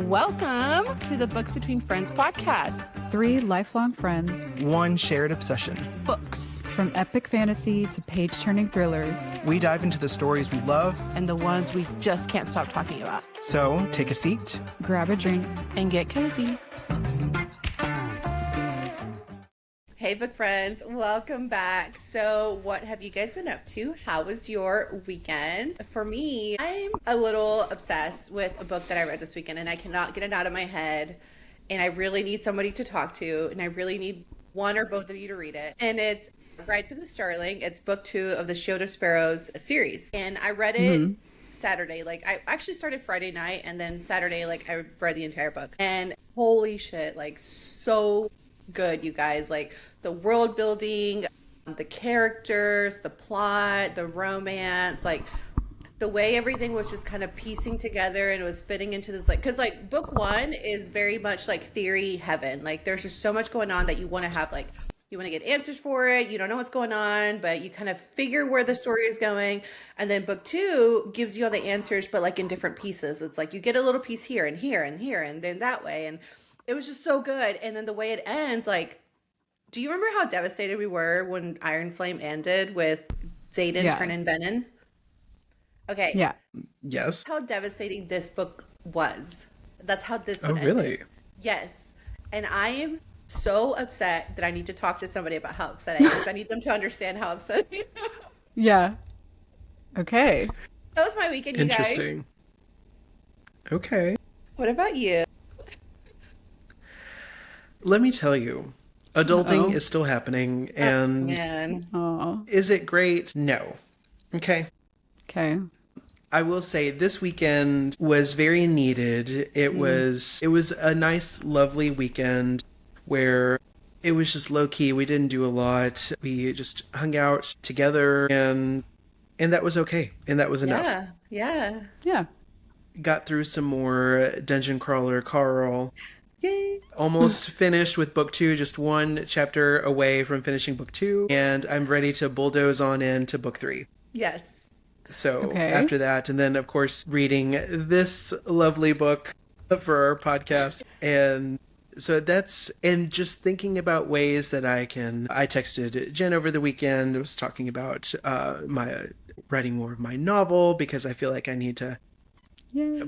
Welcome to the Books Between Friends podcast. 3 lifelong friends, one shared obsession. Books. From epic fantasy to page-turning thrillers. We dive into the stories we love And the ones we just can't stop talking about. So take a seat, Grab a drink, and get cozy. Hey, book friends, welcome back. So what have you guys been up to? How was your weekend? For me, I'm a little obsessed with a book that I read this weekend, and I cannot get it out of my head. And I really need somebody to talk to, and I really need one or both of you to read it. And it's Rides of the Starling. It's book 2 of the Shota Sparrows series. And I read it Saturday. Like, I actually started Friday night, and then Saturday, like, I read the entire book. And holy shit, like, so good, you guys. Like, the world building, the characters, the plot, the romance, like the way everything was just kind of piecing together and it was fitting into this, like, because like book 1 is very much like theory heaven. Like, there's just so much going on that you want to have, like, you want to get answers for it. You don't know what's going on, but you kind of figure where the story is going. And then book 2 gives you all the answers, but like in different pieces. It's like you get a little piece here and here and here and then that way. And it was just so good. And then the way it ends, like, do you remember how devastated we were when Iron Flame ended with Xaden turning Benin? Okay. Yeah. Yes. How devastating this book was. That's how this one Oh, ended. really? Yes. And I am so upset that I need to talk to somebody about how upset I am, because I need them to understand how upset I am. Yeah. Okay. That was my weekend, you guys. Interesting. Okay. What about you? Let me tell you, adulting is still happening, and Man. Oh. is it great? No. Okay. Okay. I will say this weekend was very needed. It was a nice, lovely weekend where it was just low key. We didn't do a lot. We just hung out together, and that was okay. And that was enough. Yeah. Yeah. Yeah. Got through some more Dungeon Crawler Carl. Yay. Almost finished with book 2, just one chapter away from finishing book 2, and I'm ready to bulldoze on into book 3. Yes. So Okay. after that, and then of course reading this lovely book for our podcast. And so that's, and just thinking about ways that I texted Jen over the weekend. I was talking about my writing more of my novel, because I feel like I need to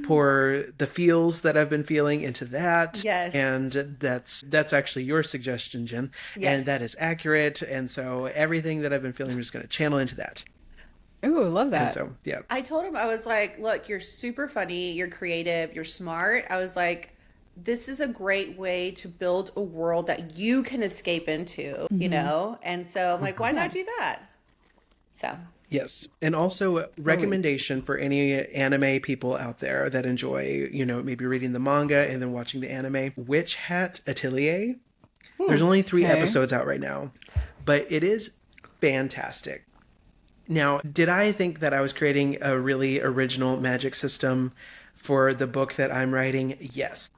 pour the feels that I've been feeling into that. Yes. And that's actually your suggestion, Jen. Yes. And that is accurate. And so everything that I've been feeling, I'm just going to channel into that. Ooh, love that. And so, yeah. I told him, I was like, look, you're super funny, you're creative, you're smart. I was like, this is a great way to build a world that you can escape into, you know? And so I'm like, why not do that? So. Yes. And also recommendation for any anime people out there that enjoy, maybe reading the manga and then watching the anime. Witch Hat Atelier. There's only 3 episodes out right now, but it is fantastic. Now, did I think that I was creating a really original magic system for the book that I'm writing? Yes.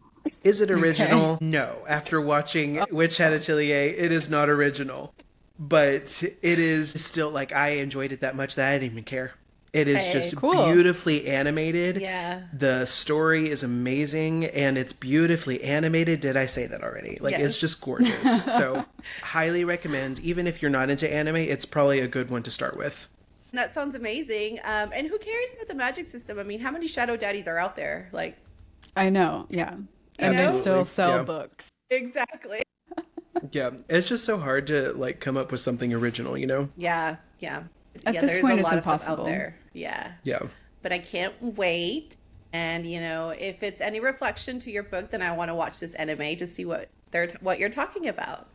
Is it original? No. After watching Witch Hat Atelier, it is not original. But it is still, like, I enjoyed it that much that I didn't even care. It is just beautifully animated. Yeah. The story is amazing, and it's beautifully animated. Did I say that already? Like, Yes. It's just gorgeous. So, highly recommend. Even if you're not into anime, it's probably a good one to start with. That sounds amazing. And who cares about the magic system? I mean, how many shadow daddies are out there? Like, I know. Yeah. And they Absolutely. still sell Yeah. books. exactly. Yeah, it's just so hard to like come up with something original, Yeah. Yeah. At yeah, this there's point, a it's lot of stuff out impossible. there. Yeah. Yeah. But I can't wait. And, if it's any reflection to your book, then I want to watch this anime to see what you're talking about.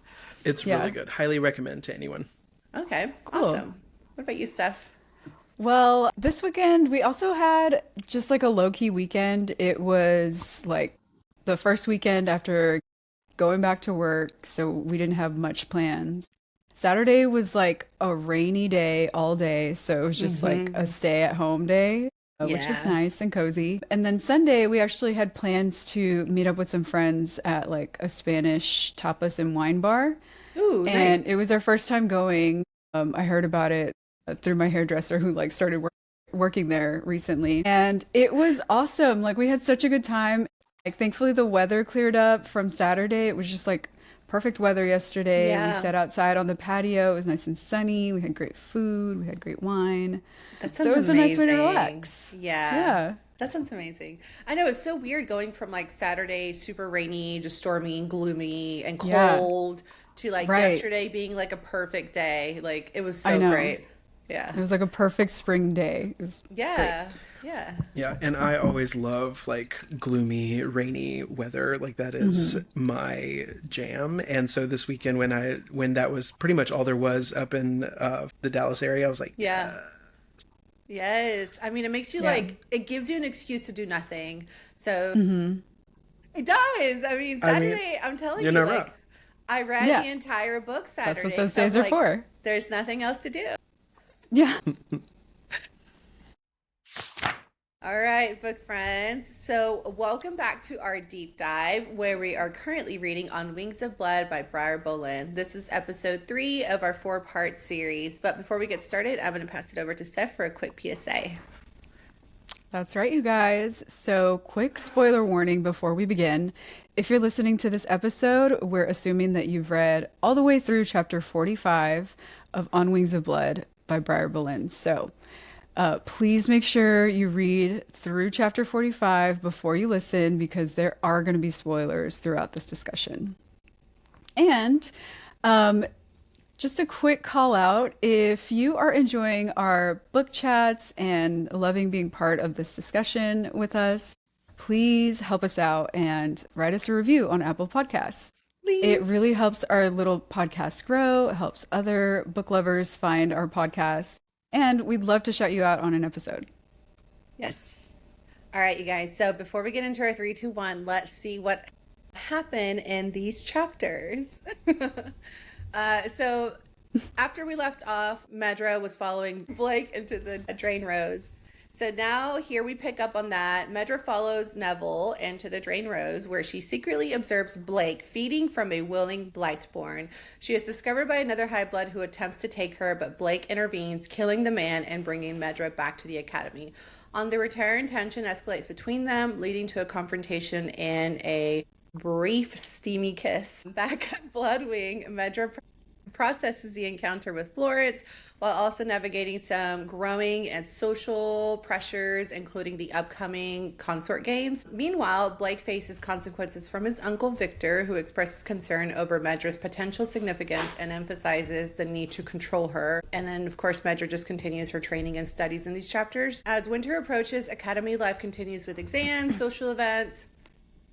It's really good. Highly recommend to anyone. Okay. Cool. Awesome. What about you, Steph? Well, this weekend, we also had just like a low-key weekend. It was like the first weekend after going back to work, so we didn't have much plans. Saturday was like a rainy day all day, so it was just like a stay-at-home day, which was Yeah. nice and cozy. And then Sunday, we actually had plans to meet up with some friends at like a Spanish tapas and wine bar. Ooh, And nice. it was our first time going. I heard about it through my hairdresser who like started working there recently. And it was awesome. Like we had such a good time. Like, thankfully, the weather cleared up from Saturday. It was just like perfect weather yesterday. We Yeah, sat outside on the patio. It was nice and sunny. We had great food. We had great wine. that So sounds it was a nice way to amazing. relax. Yeah, Yeah. that sounds amazing. I know it's so weird going from like Saturday, super rainy, just stormy and gloomy and Yeah. cold, to like Right. yesterday being like a perfect day. Like it was I so know. great. Yeah. It was like a perfect spring day. It was great. Yeah. Yeah. Yeah, and I always love like gloomy, rainy weather. Like that is Hmm. my jam. And so this weekend when that was pretty much all there was up in the Dallas area, I was like, Yeah. Yes. I mean, it makes you Yeah. like, it gives you an excuse to do nothing. So Hmm. it does. I mean, I mean, Saturday, I'm telling you're you, not like, wrong. I read Yeah. the entire book That's what Saturday those because I'm days are like, for. there's nothing else to do. Yeah. All right, book friends. So, welcome back to our deep dive where we are currently reading On Wings of Blood by Briar Boleyn. This is episode 3 of our 4-part series. But before we get started, I'm going to pass it over to Steph for a quick PSA. That's right, you guys. So, quick spoiler warning before we begin. If you're listening to this episode, we're assuming that you've read all the way through chapter 45 of On Wings of Blood by Briar Boleyn. So, please make sure you read through chapter 45 before you listen because there are going to be spoilers throughout this discussion. And just a quick call out if you are enjoying our book chats and loving being part of this discussion with us, please help us out and write us a review on Apple Podcasts. It Please. really helps our little podcast grow, it helps other book lovers find our podcast, and we'd love to shout you out on an episode. Yes. All right, you guys. So, before we get into our 3, 2, 1, let's see what happened in these chapters. So after we left off, Medra was following Blake into the drain rose. So now here we pick up on that. Medra follows Neville into the drain rose where she secretly observes Blake feeding from a willing Blightborn. She is discovered by another high blood who attempts to take her, but Blake intervenes, killing the man and bringing Medra back to the academy. On the return, tension escalates between them, leading to a confrontation and a brief steamy kiss. Back at Bloodwing, Medra processes the encounter with Florence while also navigating some growing and social pressures, including the upcoming consort games. Meanwhile, Blake faces consequences from his uncle Victor, who expresses concern over Medra's potential significance and emphasizes the need to control her. And then, of course, Medra just continues her training and studies in these chapters. As winter approaches, academy life continues with exams, social events,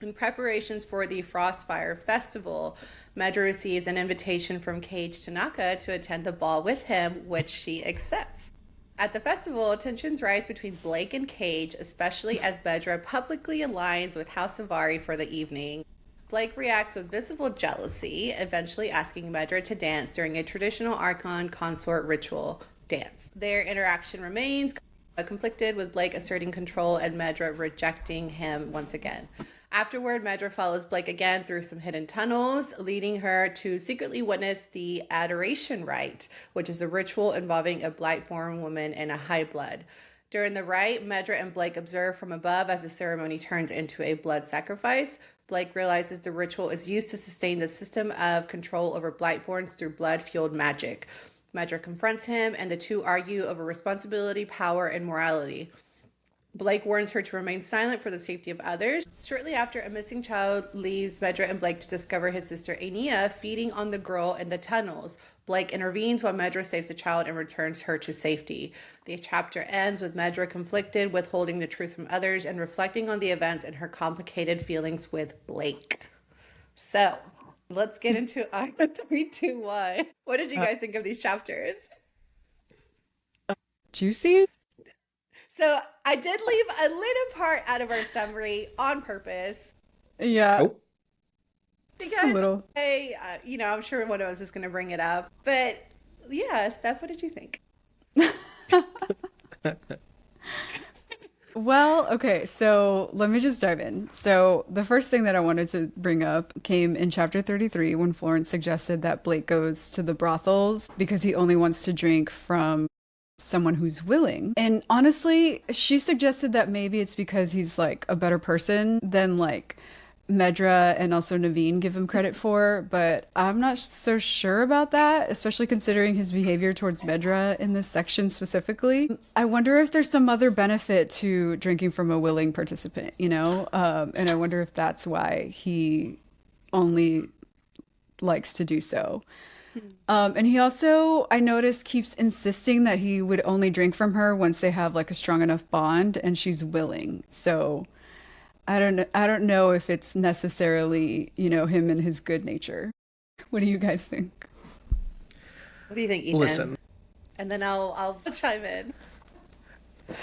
in preparations for the Frostfire Festival. Medra receives an invitation from Cage Tanaka to attend the ball with him, which she accepts. At the festival, tensions rise between Blake and Cage, especially as Medra publicly aligns with House Savari for the evening. Blake reacts with visible jealousy, eventually asking Medra to dance during a traditional Archon consort ritual dance. Their interaction remains conflicted, with Blake asserting control and Medra rejecting him once again. Afterward, Medra follows Blake again through some hidden tunnels, leading her to secretly witness the Adoration Rite, which is a ritual involving a Blightborn woman and a high blood. During the rite, Medra and Blake observe from above as the ceremony turns into a blood sacrifice. Blake realizes the ritual is used to sustain the system of control over Blightborns through blood-fueled magic. Medra confronts him, and the two argue over responsibility, power, and morality. Blake warns her to remain silent for the safety of others. Shortly after, a missing child leaves Medra and Blake to discover his sister Aenia feeding on the girl in the tunnels. Blake intervenes while Medra saves the child and returns her to safety. The chapter ends with Medra conflicted, withholding the truth from others, and reflecting on the events and her complicated feelings with Blake. So, let's get into our 3, 2, 1. What did you Uh, guys think of these chapters? Juicy? So I did leave a little part out of our summary on purpose Yeah, Oh, just a because little. I'm sure one of us is going to bring it up. But yeah, Steph, what did you think? Well, okay, so let me just dive in. So, the first thing that I wanted to bring up came in chapter 33 when Florence suggested that Blake goes to the brothels because he only wants to drink from someone who's willing. And honestly, she suggested that maybe it's because he's like a better person than like Medra and also Naveen give him credit for, but I'm not so sure about that, especially considering his behavior towards Medra in this section specifically. I wonder if there's some other benefit to drinking from a willing participant, you know? And I wonder if that's why he only likes to do so. And he also, I noticed, keeps insisting that he would only drink from her once they have like a strong enough bond and she's willing. So I don't know if it's necessarily, you know, him and his good nature. What do you guys think? What do you think, Ethan? Listen, And then I'll chime in.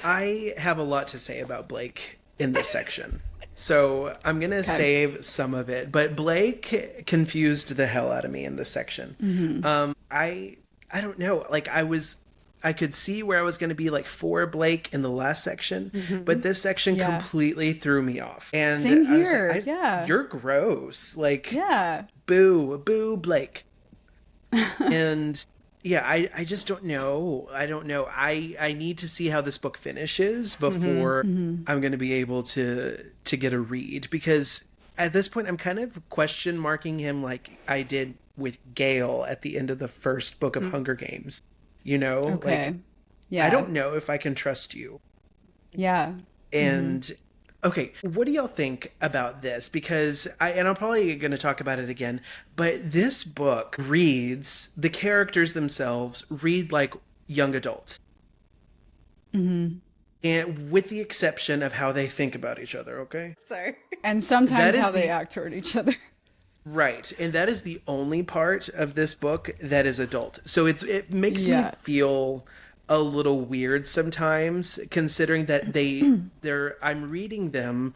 I have a lot to say about Blake in this section. So I'm going to save some of it. But Blake confused the hell out of me in this section. I don't know. Like I could see where I was going to be like for Blake in the last section, but this section completely threw me off. And Same I was here. like, Yeah. you're gross. Like, Yeah. boo, Blake. And yeah, I just don't know. I don't know. I need to see how this book finishes before I'm going to be able to get a read, because at this point I'm kind of question marking him like I did with Gale at the end of the first book of Hunger Games. You know, Okay. like, Yeah. I don't know if I can trust you. Yeah. And okay, what do y'all think about this? Because I'm probably going to talk about it again, but this book reads, the characters themselves read like young adult. And with the exception of how they think about each other, okay? Sorry. And sometimes That is how they the- act toward each other. Right. And that is the only part of this book that is adult. So it makes me feel a little weird sometimes, considering that I'm reading them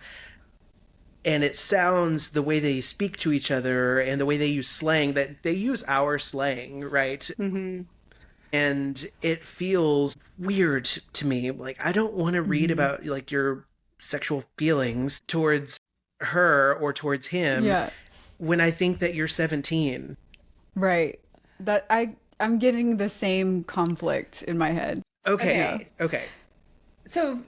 and it sounds, the way they speak to each other and the way they use slang, that they use our slang, right? And it feels weird to me. Like, I don't want to read about like your sexual feelings towards her or towards him. Yeah. When I think that you're 17. Right. That I'm getting the same conflict in my head. Okay. So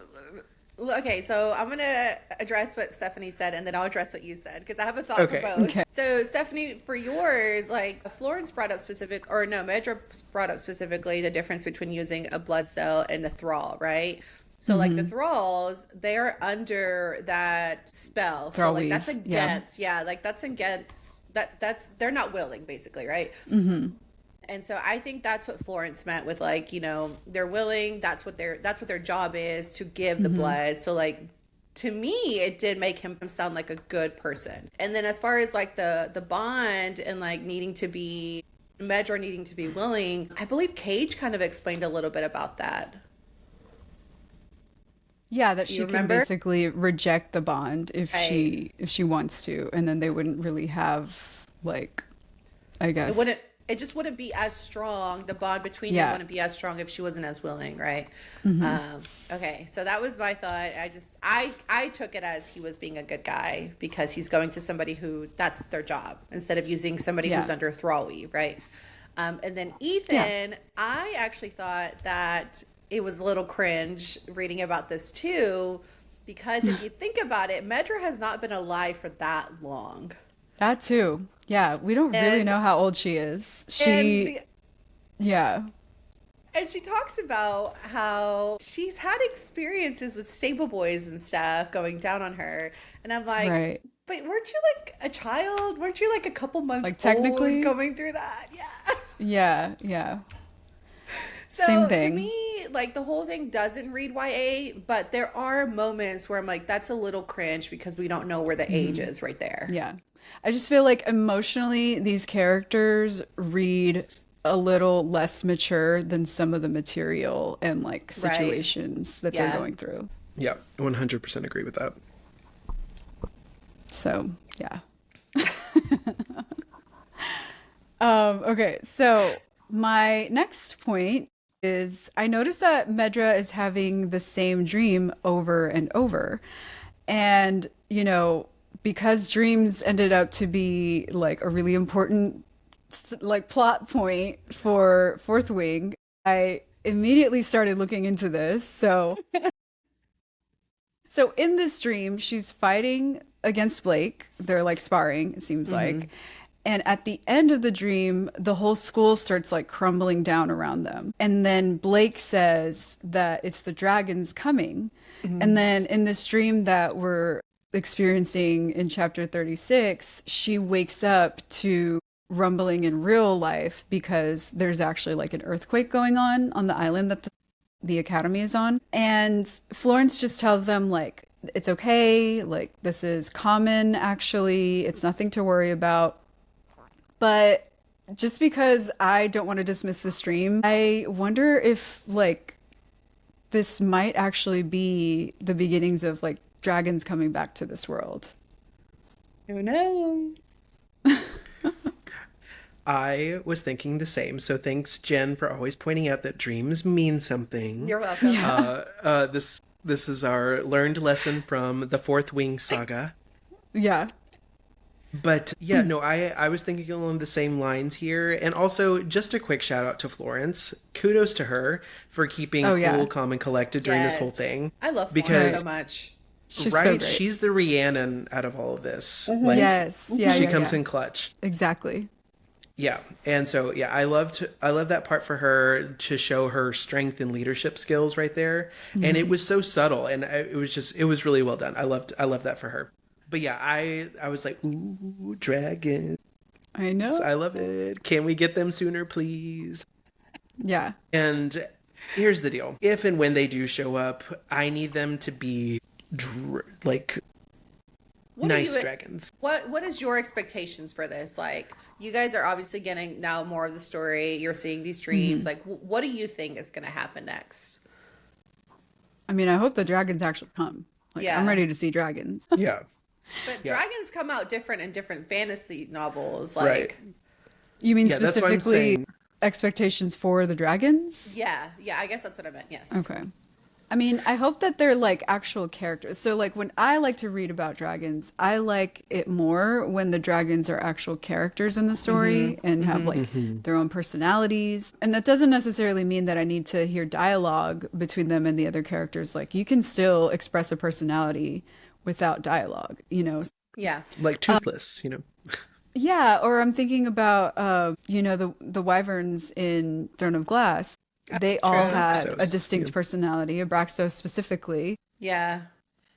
I'm going to address what Stephanie said, and then I'll address what you said, because I have a thought for both. Okay. So, Stephanie, for yours, like Medra brought up specifically the difference between using a blood cell and a thrall, right? So, like the thralls, they're under that spell. Thrall so, like weave. that's against, like that's against that's they're not willing, basically, right? And so I think that's what Florence meant with, like, you know, they're willing. That's what their job is, to give the blood. So, like, to me, it did make him sound like a good person. And then as far as like the bond and like Medra needing to be willing, I believe Cage kind of explained a little bit about that. Yeah, that she can remember? basically reject the bond if she wants to, and then they wouldn't really have, like, I guess. It just wouldn't be as strong. The bond between them wouldn't be as strong if she wasn't as willing, right? Okay, so that was my thought. I took it as he was being a good guy because he's going to somebody who that's their job, instead of using somebody who's under thrall weave, right? And then Ethan, I actually thought that it was a little cringe reading about this too, because if you think about it, Medra has not been alive for that long. That too. Yeah, we don't really know how old she is. And she talks about how she's had experiences with stable boys and stuff going down on her. And I'm like, but weren't you like a child? Weren't you like a couple months like technically old going through that? Yeah. So Same thing. to me, like, the whole thing doesn't read YA, but there are moments where I'm like, that's a little cringe because we don't know where the age is right there. Yeah. I just feel like emotionally these characters read a little less mature than some of the material and like situations that they're going through. Yeah, 100% agree with that. So, yeah. Okay, so my next point is I noticed that Medra is having the same dream over and over. And, you know, because dreams ended up to be like a really important like plot point for Fourth Wing, I immediately started looking into this. So in this dream, she's fighting against Blake. They're like sparring, it seems like. And at the end of the dream, the whole school starts like crumbling down around them. And then Blake says that it's the dragons coming. And then in this dream that we're experiencing in chapter 36, she wakes up to rumbling in real life because there's actually like an earthquake going on the island that the academy is on. And Florence just tells them like, it's okay, like this is common actually, it's nothing to worry about. But just because I don't want to dismiss this dream, I wonder if like this might actually be the beginnings of like dragons coming back to this world. Who knows? I was thinking the same. So thanks, Jen, for always pointing out that dreams mean something. You're welcome. Yeah. This is our learned lesson from the Fourth Wing saga. Yeah. But yeah, no, I was thinking along the same lines here. And also, just a quick shout out to Florence. Kudos to her for keeping cool, calm, and collected during this whole thing. I love Florence so much. She's so great. She's the Rhiannon out of all of this. Mm-hmm. Yes. Yeah. She comes in clutch. Exactly. Yeah. And so, yeah, I love that part for her to show her strength and leadership skills right there. And it was so subtle, and it was really well done. I loved that for her. But yeah, I was like, ooh, dragon. I know. I love it. Can we get them sooner, please? Yeah. And here's the deal. If and when they do show up, I need them to be nice dragons. What is your expectations for this? Like, you guys are obviously getting now more of the story. You're seeing these dreams. Like, what do you think is going to happen next? I mean, I hope the dragons actually come. Like, Yeah. I'm ready to see dragons. Yeah. But dragons come out different in different fantasy novels. Like, Right. You mean Yeah, that's what I'm specifically saying. expectations for the dragons? yeah, I guess that's what I meant. Yes. Okay. I mean, I hope that they're like actual characters. So like when I like to read about dragons, I like it more when the dragons are actual characters in the story and have like their own personalities. And that doesn't necessarily mean that I need to hear dialogue between them and the other characters. Like you can still express a personality without dialogue, you know? Yeah. Like Toothless, you know. Yeah, or I'm thinking about the wyverns in Throne of Glass. They all had a distinct personality, Abraxos specifically. Yeah.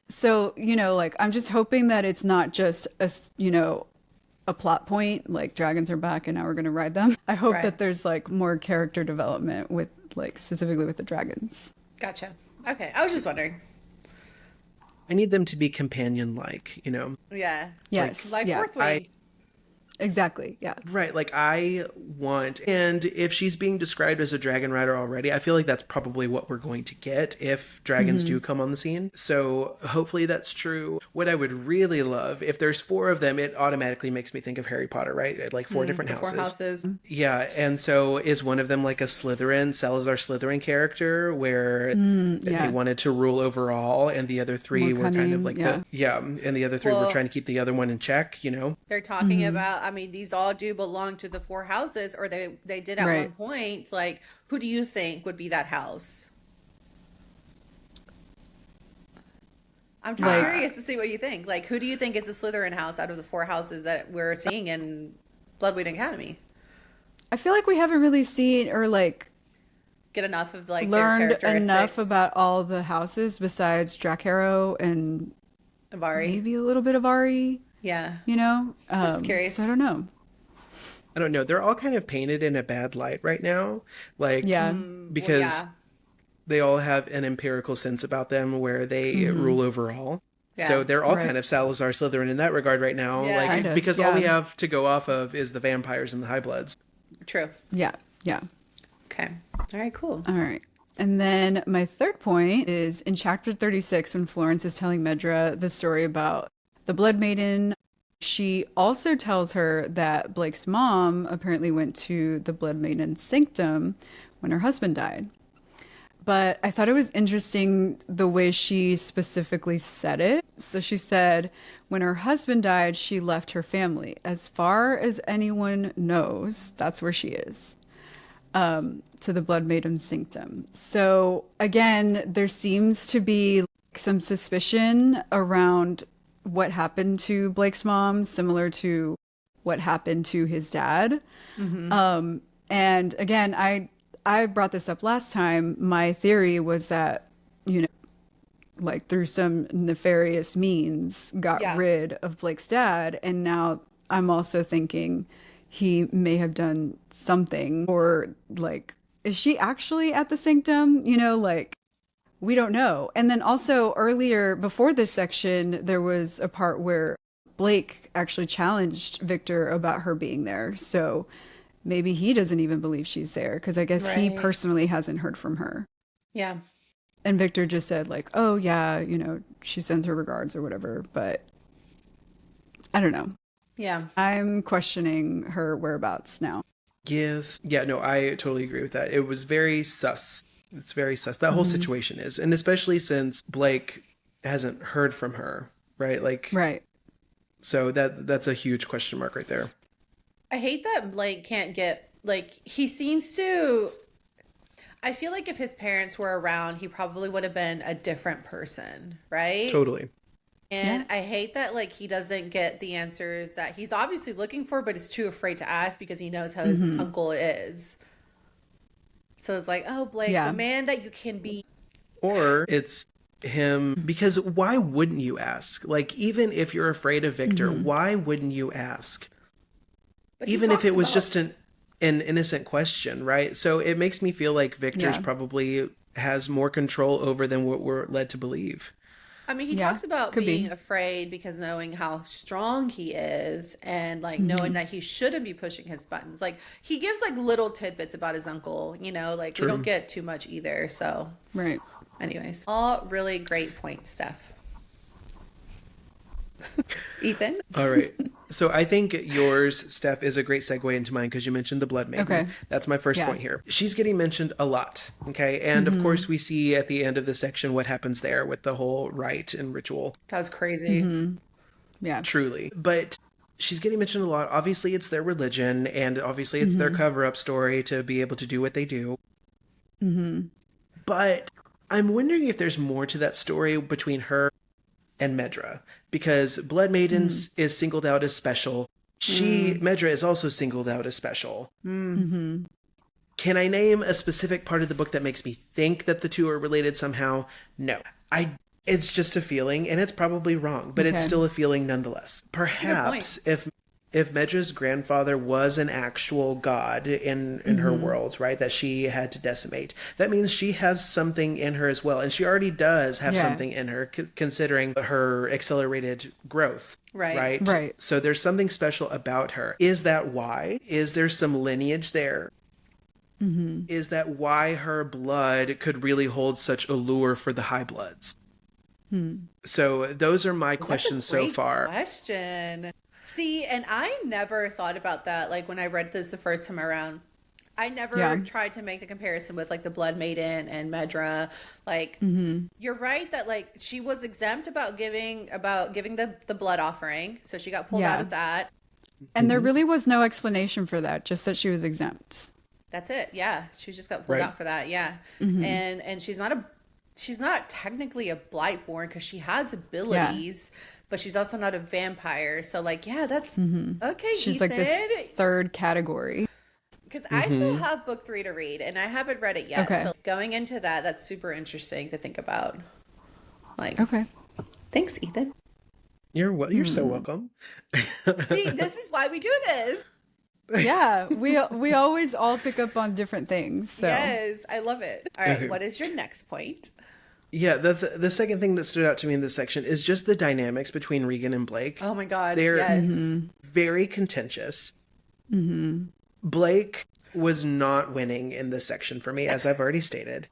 So, like I'm just hoping that it's not just a plot point, like dragons are back and now we're going to ride them. I hope that there's like more character development with like specifically with the dragons. Gotcha. Okay. I was just wondering. I need them to be companion-like, you know. Yeah. Yes. Like Fourth Wing. Exactly. Yeah. Right. Like I want, and if she's being described as a dragon rider already, I feel like that's probably what we're going to get if dragons do come on the scene. So hopefully that's true. What I would really love, if there's 4 of them, it automatically makes me think of Harry Potter, right? Like 4 different houses. 4 houses. Yeah. And so is one of them like a Salazar Slytherin character where they wanted to rule over all, and the other 3 were kind of like and the other 3 were trying to keep the other one in check, you know? They're talking about, I mean, these all do belong to the 4 houses, or they did at one point. Like, who do you think would be that house? I'm just curious to see what you think. Like, who do you think is the Slytherin house out of the 4 houses that we're seeing in Bloodwing Academy? I feel like we haven't really seen or like get enough of like learned their characteristics. Enough about all the houses besides Dracarys and Avari. Maybe a little bit of Ari. Yeah. I'm just curious. So I don't know. I don't know. They're all kind of painted in a bad light right now. Like, because they all have an empirical sense about them where they rule over all. Yeah. So they're all kind of Salazar Slytherin in that regard right now. Yeah. Like, kind of, because all we have to go off of is the vampires and the high bloods. True. Yeah. Yeah. Okay. All right, cool. All right. And then my third point is in chapter 36, when Florence is telling Medra the story about the Blood Maiden, she also tells her that Blake's mom apparently went to the Blood Maiden's sanctum when her husband died. But I thought it was interesting the way she specifically said it. So she said, when her husband died, she left her family. As far as anyone knows, that's where she is. to the Blood Maiden's sanctum. So again, there seems to be some suspicion around what happened to Blake's mom, similar to what happened to his dad. And again, I brought this up last time. My theory was that, you know, like through some nefarious means, got rid of Blake's dad, and now I'm also thinking he may have done something, or like, is she actually at the sanctum? You know, like, we don't know. And then also earlier, before this section, there was a part where Blake actually challenged Victor about her being there. So maybe he doesn't even believe she's there, because I guess he personally hasn't heard from her. Yeah. And Victor just said like, oh yeah, you know, she sends her regards or whatever. But I don't know. Yeah. I'm questioning her whereabouts now. Yes. Yeah, no, I totally agree with that. It was very sus. It's very sus. That whole situation is. And especially since Blake hasn't heard from her, right? Like, right. So that's a huge question mark right there. I hate that Blake can't get, like, he seems to, I feel like if his parents were around, he probably would have been a different person, right? Totally. And I hate that, like, he doesn't get the answers that he's obviously looking for, but is too afraid to ask because he knows how his uncle is. So it's like, oh, Blake, the man that you can be. Or it's him, because why wouldn't you ask? Like, even if you're afraid of Victor, why wouldn't you ask? But even if it was just an innocent question, right? So it makes me feel like Victor's probably has more control over than what we're led to believe. I mean, he talks about being afraid because knowing how strong he is, and like knowing that he shouldn't be pushing his buttons. Like, he gives like little tidbits about his uncle, you know, like we don't get too much either. So, anyways, all really great points, Steph. Ethan? All right. So I think yours, Steph, is a great segue into mine because you mentioned the Blood Maiden. Okay. That's my first point here. She's getting mentioned a lot. Okay. And of course, we see at the end of the section what happens there with the whole rite and ritual. That was crazy. Yeah. Truly. But she's getting mentioned a lot. Obviously, it's their religion, and obviously, it's their cover up story to be able to do what they do. But I'm wondering if there's more to that story between her and Medra, because Blood Maidens is singled out as special. Medra is also singled out as special. Can I name a specific part of the book that makes me think that the two are related somehow? No. It's just a feeling, and it's probably wrong, but it's still a feeling nonetheless. Perhaps if Medra's grandfather was an actual god in her world, right, that she had to decimate, that means she has something in her as well. And she already does have something in her, considering her accelerated growth. Right. So there's something special about her. Is that why? Is there some lineage there? Is that why her blood could really hold such allure for the high bloods? So those are my questions so far. Question. See, and I never thought about that. Like, when I read this the first time around, I never tried to make the comparison with like the Blood Maiden and Medra. Like, you're right that like she was exempt about giving the blood offering, so she got pulled out of that. And there really was no explanation for that, just that she was exempt. That's it. Yeah, she just got pulled out for that. Yeah, and she's not technically a Blightborn because she has abilities. But she's also not a vampire. So, like, yeah, that's okay. She's Ethan. like this third category. Because I still have book 3 to read, and I haven't read it yet. So, going into that, that's super interesting to think about. Like, thanks, Ethan. You're so welcome. See, this is why we do this. Yeah, we always all pick up on different things. So. Yes, I love it. All right, what is your next point? Yeah, the second thing that stood out to me in this section is just the dynamics between Regan and Blake. Oh my God, they're very contentious. Blake was not winning in this section for me, as I've already stated.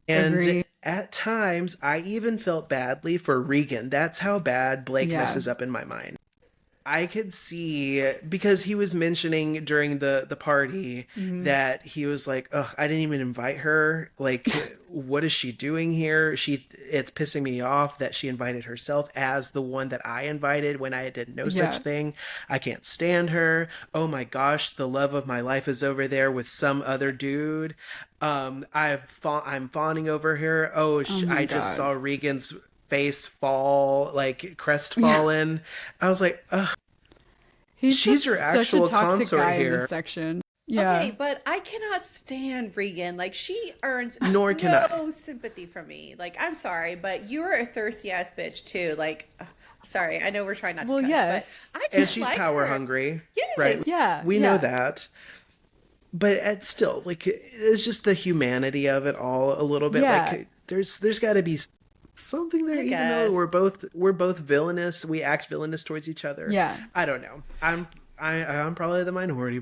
And Agree. At times, I even felt badly for Regan. That's how bad Blake messes up in my mind. I could see, because he was mentioning during the party that he was like, ugh, I didn't even invite her. Like, what is she doing here? It's pissing me off that she invited herself as the one that I invited when I did no such Yeah. thing. I can't stand her. Oh my gosh, the love of my life is over there with some other dude. I'm fawning over her. Oh, Oh my I just God. saw Regan's face fall, like crestfallen. I was like, ugh, He's she's just your such a actual toxic consort guy in here. this section. Okay, Yeah. but I cannot stand Regan. Like, she earns Nor can I. no sympathy from me. Like, I'm sorry, but you're a thirsty ass bitch too. Like, sorry, I know we're trying not to Well, cuss, yes. but I And don't she's like power her. hungry, Yes. right? Yeah. We yeah. know that. But still, like, it's just the humanity of it all a little bit. Yeah. Like, there's got to be something there, I even though guess. we're both villainous. We act villainous towards each other. Yeah. I don't know. I'm probably the minority.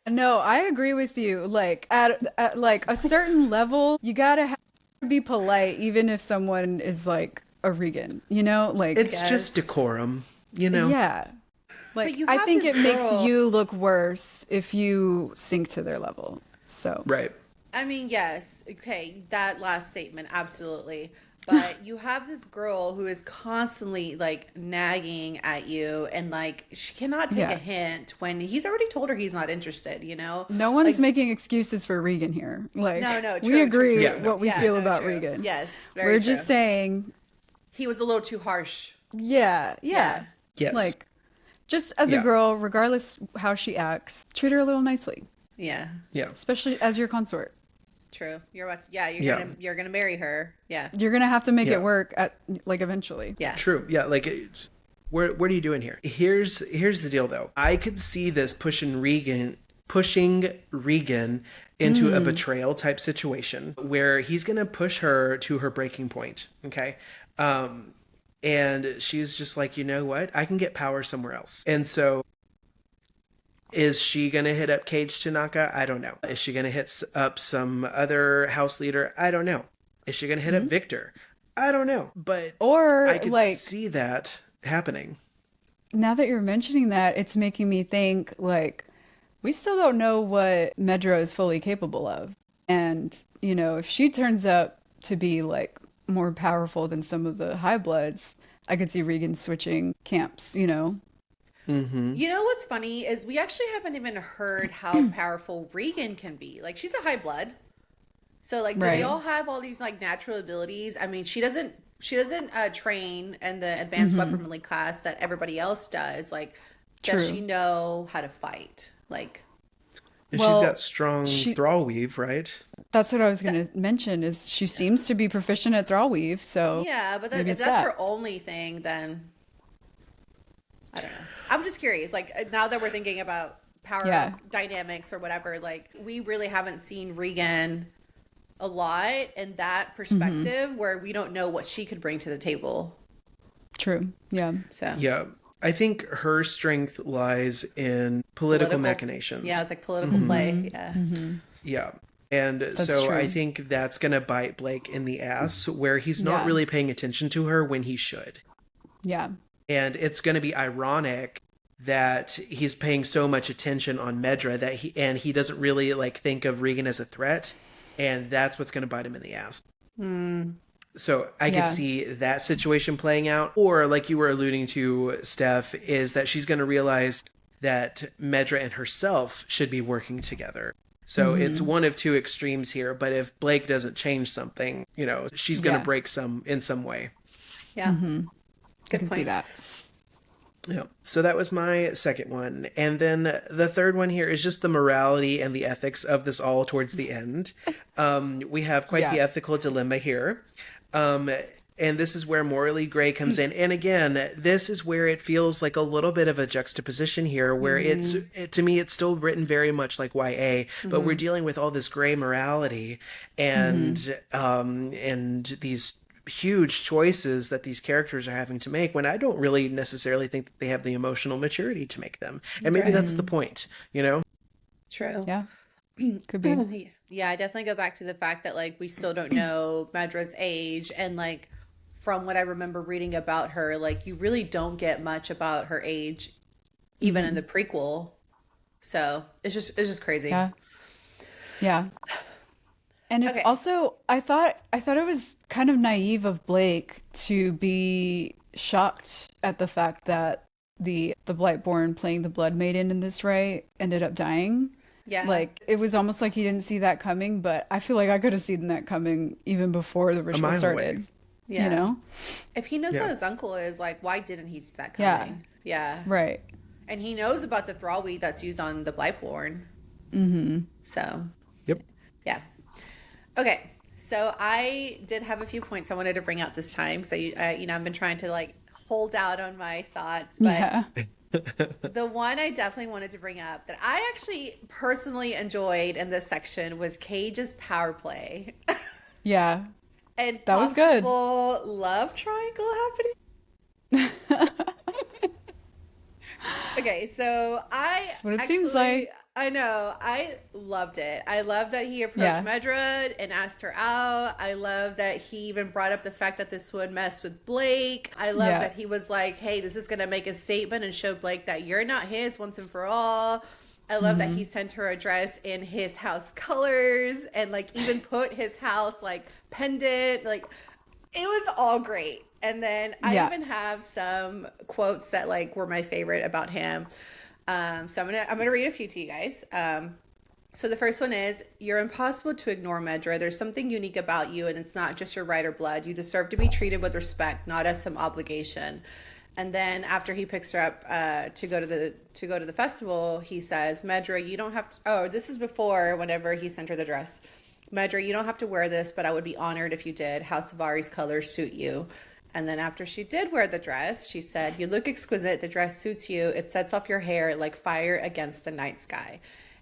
No, I agree with you. Like at like a certain level, you gotta be polite, even if someone is like a Regan. You know, like It's Yes. just decorum, you know. yeah. Like you I have think this it makes girl- you look worse if you sink to their level. So Right. I mean, yes. Okay, that last statement, absolutely. But you have this girl who is constantly like nagging at you, and like she cannot take Yeah. a hint when he's already told her he's not interested, you know? no one's Like, making excuses for Regan here. Like No, we true, agree true, Yeah, true. no. what we Yeah, feel no, about true. Regan. Yes, very We're true. just saying, He was a little too harsh. yeah. Yes. Like just as Yeah. a girl, regardless how she acts, treat her a little nicely, Yeah, Yeah. especially as your consort. true. You're about to, yeah, Yeah. you're gonna marry her. Yeah. You're gonna have to make Yeah. it work at like eventually. Yeah. True. Yeah. Like, what are you doing here? Here's the deal, though. I could see this pushing Regan into a betrayal type situation where he's gonna push her to her breaking point. Okay. And she's just like, you know what? I can get power somewhere else. And so, is she gonna hit up Cage Tanaka? I don't know. Is she gonna hit up some other house leader? I don't know. Is she gonna hit up Victor? I don't know. But Or I could like see that happening. now that you're mentioning that, it's making me think like we still don't know what Medra is fully capable of. And, you know, if she turns out to be like more powerful than some of the high bloods, I could see Regan switching camps, you know? You know what's funny is we actually haven't even heard how powerful Regan can be. Like, she's a high blood. So like, do they Right. all have all these like natural abilities? I mean, she doesn't train in the advanced weaponry class that everybody else does. Like, does True. she know how to fight? Like, And Well, she's got strong thrall weave, right? That's what I was going to mention is she seems to be proficient at thrall weave, so yeah, but maybe if it's that's that. her only thing, then I don't know. I'm just curious. Like, now that we're thinking about power Yeah. dynamics or whatever, like, we really haven't seen Regan a lot in that perspective where we don't know what she could bring to the table. True. Yeah. So Yeah. I think her strength lies in political machinations. Yeah, it's like political play. Yeah. Yeah. And so true. I think that's going to bite Blake in the ass where he's not Yeah. really paying attention to her when he should. Yeah. And it's going to be ironic that he's paying so much attention on Medra that he doesn't really like think of Regan as a threat, and that's what's going to bite him in the ass. So I Yeah. could see that situation playing out, or like you were alluding to, Steph, is that she's going to realize that Medra and herself should be working together. So it's one of two extremes here, but if Blake doesn't change something, you know, she's going to Yeah. break in some way. Yeah. I Good can see point. that. Yeah. So that was my second one. And then the third one here is just the morality and the ethics of this all towards the end. We have quite the Yeah. ethical dilemma here. And this is where morally gray comes in. And again, this is where it feels like a little bit of a juxtaposition here, where to me, it's still written very much like YA, but we're dealing with all this gray morality and these huge choices that these characters are having to make when I don't really necessarily think that they have the emotional maturity to make them. And maybe that's the point, you know? True. Yeah. Could be. Yeah, I definitely go back to the fact that like we still don't know Medra's age, and like from what I remember reading about her, like you really don't get much about her age, even in the prequel. So it's just crazy. Yeah. Yeah. And it's Okay. also I thought it was kind of naive of Blake to be shocked at the fact that the Blightborn playing the Blood Maiden in this right ended up dying. Yeah. Like it was almost like he didn't see that coming, but I feel like I could have seen that coming even before the A ritual mile away. started, you Yeah. know? If he knows Yeah. how his uncle is, like, why didn't he see that Yeah, coming? Yeah. right. And he knows about the thrallweed that's used on the Blightborn. So, Yep. yeah. Okay. So I did have a few points I wanted to bring out this time. So, I've been trying to like hold out on my thoughts, but Yeah. the one I definitely wanted to bring up that I actually personally enjoyed in this section was Cage's power play Yeah. and That was good. possible love triangle happening. Okay, so That's what it seems like. I know, I loved it. I love that he Yeah. approached Medra and asked her out. I love that he even brought up the fact that this would mess with Blake. I love Yeah. that he was like, hey, this is going to make a statement and show Blake that you're not his once and for all. I love that he sent her a dress in his house colors and like even put his house like pendant. Like it was all great. And then I Yeah. even have some quotes that like were my favorite about him. So I'm gonna read a few to you guys. So the first one is, you're impossible to ignore, Medra. There's something unique about you, and it's not just your right or blood. You deserve to be treated with respect, not as some obligation. And then after he picks her up to go to the festival, he says, Medra, you don't have to. Oh, this is before whenever he sent her the dress. Medra, you don't have to wear this, but I would be honored if you did. House Savari's colors suit you. And then after she did wear the dress, she said, you look exquisite. The dress suits you. It sets off your hair like fire against the night sky.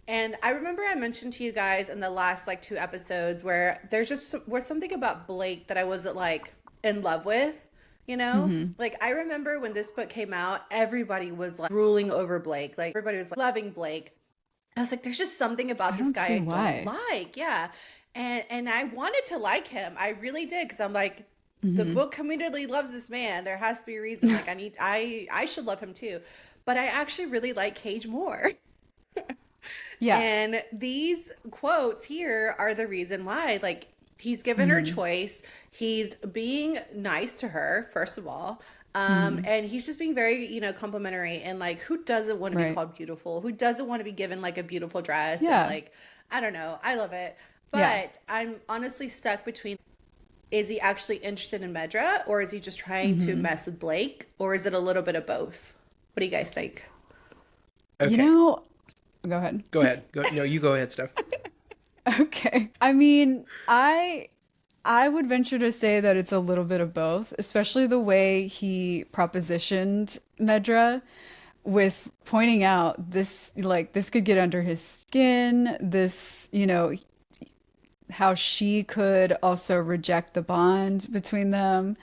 And I remember I mentioned to you guys in the last like 2 episodes where there's just was something about Blake that I wasn't like in love with, you know? Like I remember when this book came out, everybody was like drooling over Blake. Like everybody was like loving Blake. I was like, there's just something about I this don't guy see I why. don't like. Yeah. And I wanted to like him. I really did, because I'm like, the book community loves this man. There has to be a reason. Like I should love him too. But I actually really like Cage more. Yeah. And these quotes here are the reason why. Like he's given her choice. He's being nice to her, first of all. And he's just being very, complimentary, and like, who doesn't want to be Right. called beautiful? Who doesn't want to be given like a beautiful dress? Yeah. And like, I don't know. I love it. But Yeah. I'm honestly stuck between, is he actually interested in Medra, or is he just trying to mess with Blake, or is it a little bit of both? What do you guys think? Okay. You know, go ahead. Go ahead. No, you go ahead, Steph. Okay. I mean, I would venture to say that it's a little bit of both, especially the way he propositioned Medra with pointing out this could get under his skin, how she could also reject the bond between them.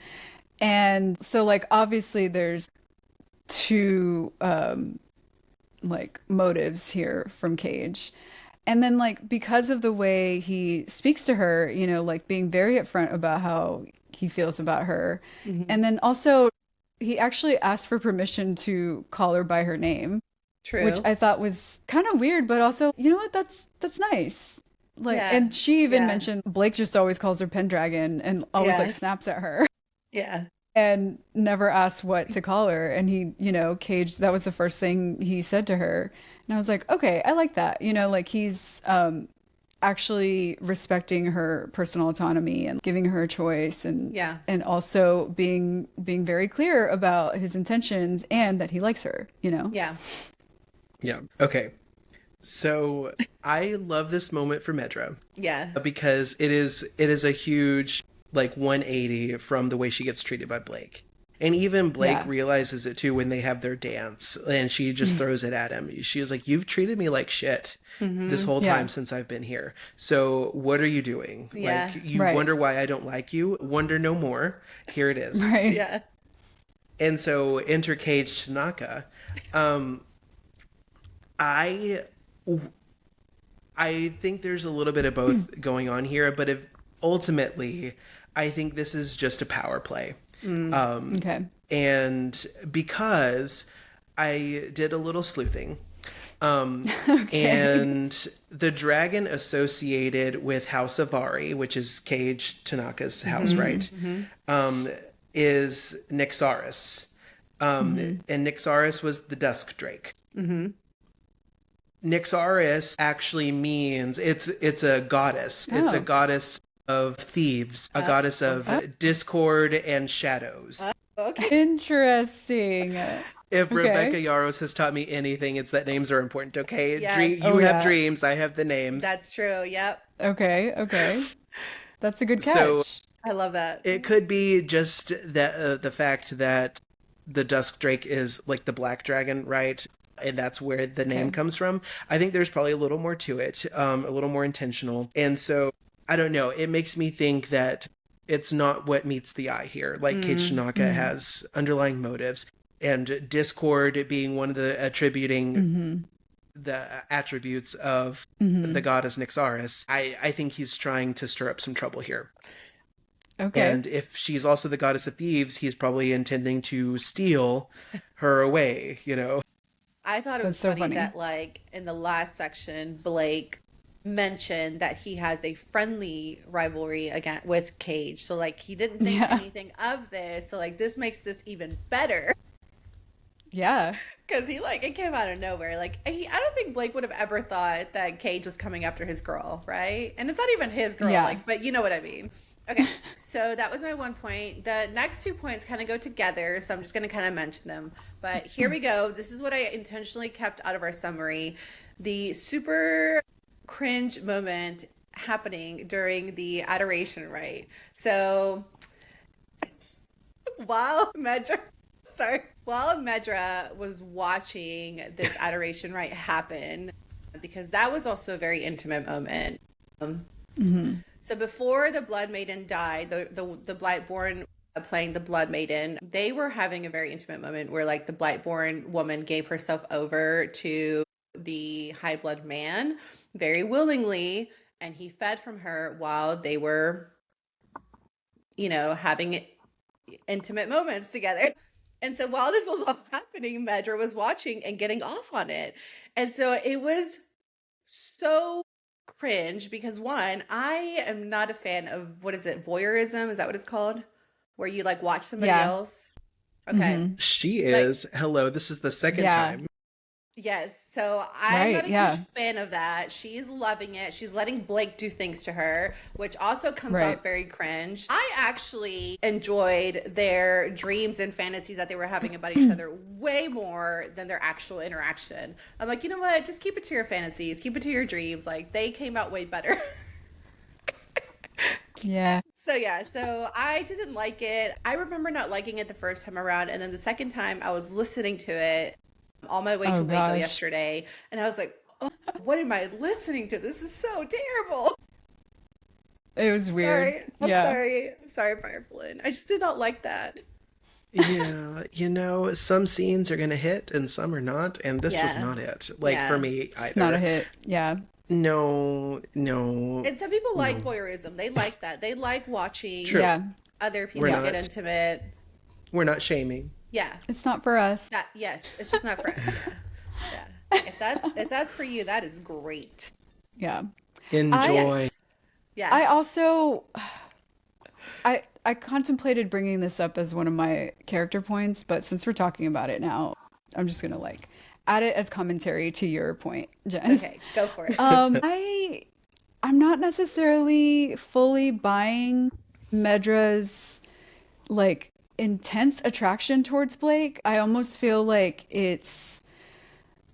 And so like obviously there's two like motives here from Cage. And then like because of the way he speaks to her, like being very upfront about how he feels about her. And then also he actually asked for permission to call her by her name, True. which I thought was kind of weird, but also, you know what, that's nice. Like, Yeah. and she even Yeah. mentioned Blake just always calls her Pendragon and always Yeah. like snaps at her Yeah. and never asks what to call her. And he, Cage, that was the first thing he said to her. And I was like, okay, I like that. Like he's actually respecting her personal autonomy and giving her a choice, and Yeah. and also being very clear about his intentions and that he likes her, Yeah. Yeah. Okay. So I love this moment for Medra Yeah. because it is a huge like 180 from the way she gets treated by Blake. And even Blake Yeah. realizes it too when they have their dance, and she just throws it at him. She was like, "You've treated me like shit this whole Yeah. time since I've been here. So what are you doing? Yeah. Like, you Right. wonder why I don't like you? Wonder no more. Here it is." Right. Yeah. And so enter Cage Tanaka. I think there's a little bit of both going on here, but ultimately, I think this is just a power play. Okay. And because I did a little sleuthing, Okay. and the dragon associated with House Avari, which is Cage Tanaka's house, right, is Nyxaris. And Nyxaris was the Dusk Drake. Nyxaris actually means it's a goddess. It's a Oh. goddess of thieves, a goddess of discord and shadows. Okay. Interesting. If Rebecca Okay. Yaros has taught me anything, it's that names are important, okay? Yes. You Oh, have yeah. dreams, I have the names. That's true. Yep. Okay. Okay. That's a good So catch. I love that. it could be just that the fact that the Dusk Drake is like the black dragon, right? And that's where the name Okay. comes from. I think there's probably a little more to it, a little more intentional. And so, I don't know, it makes me think that it's not what meets the eye here. Like Cage Tanaka has underlying motives, and discord being one of the the attributes of the goddess Nyxaris. I think he's trying to stir up some trouble here. Okay. And if she's also the goddess of thieves, he's probably intending to steal her away, you know? I thought it was That's so funny funny. that, like, in the last section, Blake mentioned that he has a friendly rivalry again with Cage. So, like, he didn't think Yeah. anything of this. So, like, this makes this even better Yeah. because it came out of nowhere. Like, I don't think Blake would have ever thought that Cage was coming after his girl, right? And it's not even his girl, Yeah. like, but you know what I mean. Okay, so that was my one point. The next 2 points kind of go together, so I'm just going to kind of mention them. But here we go. This is what I intentionally kept out of our summary. The super cringe moment happening during the adoration rite. So while Medra, while Medra was watching this adoration rite happen, because that was also a very intimate moment. So before the Blood Maiden died, the Blightborn playing the Blood Maiden, they were having a very intimate moment where, like, the Blightborn woman gave herself over to the High Blood man very willingly, and he fed from her while they were, having intimate moments together. And so while this was all happening, Medra was watching and getting off on it. And so it was so cringe because, one, I am not a fan of, what is it, voyeurism? Is that what it's called? Where you, like, watch somebody Yeah. else? Okay. She is. Hello, this is the second Yeah. time. Yes. So I'm Right, not a yeah. huge fan of that. She's loving it. She's letting Blake do things to her, which also comes Right. off very cringe. I actually enjoyed their dreams and fantasies that they were having about each other way more than their actual interaction. I'm like, you know what? Just keep it to your fantasies. Keep it to your dreams. Like, they came out way better. Yeah. So yeah, so I didn't like it. I remember not liking it the first time around, and then the second time I was listening to it on my way to Oh, Waco gosh. yesterday, and I was like, oh, what am I listening to? This is so terrible. It was weird. Sorry. I'm Yeah. sorry. I'm sorry, Briar Boleyn. I just did not like that. Yeah, some scenes are gonna hit and some are not, and this was Yeah. not it. Like, Yeah. for me, It's either. not a hit. Yeah. No. And some people like voyeurism. They like that. They like watching True. Yeah. other people We're get not- intimate. We're not shaming. Yeah. It's not for us. That, yes. It's just not for us. Yeah. Yeah. If that's for you, that is great. Yeah. Enjoy. Yes. Yeah. I also I contemplated bringing this up as one of my character points, but since we're talking about it now, I'm just gonna like add it as commentary to your point, Jen. Okay, go for it. I'm not necessarily fully buying Medra's like intense attraction towards Blake. I almost feel like it's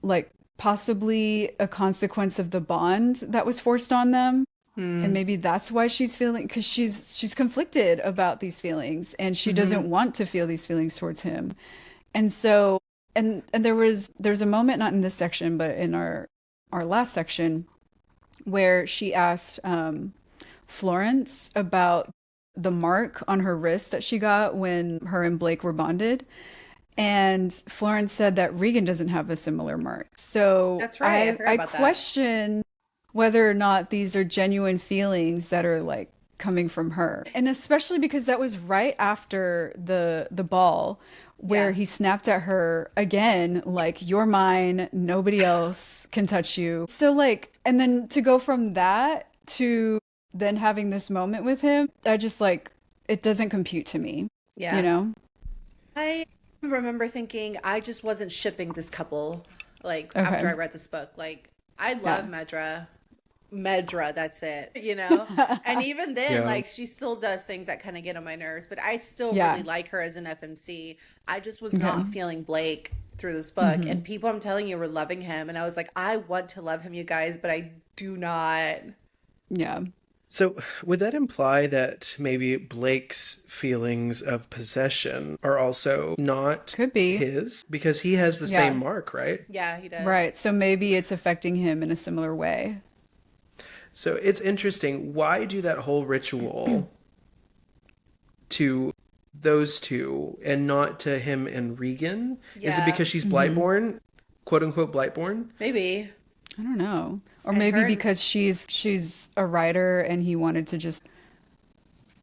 like possibly a consequence of the bond that was forced on them. And maybe that's why she's feeling, because she's conflicted about these feelings and she doesn't want to feel these feelings towards him. And so and there's a moment, not in this section, but in our last section, where she asked Florence about the mark on her wrist that she got when her and Blake were bonded. And Florence said that Regan doesn't have a similar mark. So That's right, I heard I about that. question whether or not these are genuine feelings that are like coming from her. And especially because that was right after the ball where Yeah. he snapped at her again, like, you're mine, nobody else can touch you. So like, and then to go from that to then having this moment with him, I just like, it doesn't compute to me, you Yeah. know? I remember thinking I just wasn't shipping this couple like Okay. after I read this book. Like I love Yeah. Medra. Medra, that's it, you know? And even then, Yeah. like she still does things that kind of get on my nerves, but I still really Yeah. like her as an FMC. I just was Okay. not feeling Blake through this book. And people I'm telling you were loving him. And I was like, I want to love him, you guys, but I do not. Yeah. So, would that imply that maybe Blake's feelings of possession are also not Could be. his? Because he has the Yeah. same mark, right? Yeah, he does. Right. So maybe it's affecting him in a similar way. So, it's interesting. Why do that whole ritual to those two and not to him and Regan? Is it Yeah. because she's Blightborn? Quote unquote Blightborn? Maybe. I don't know. Or And maybe her- because she's a writer and he wanted to just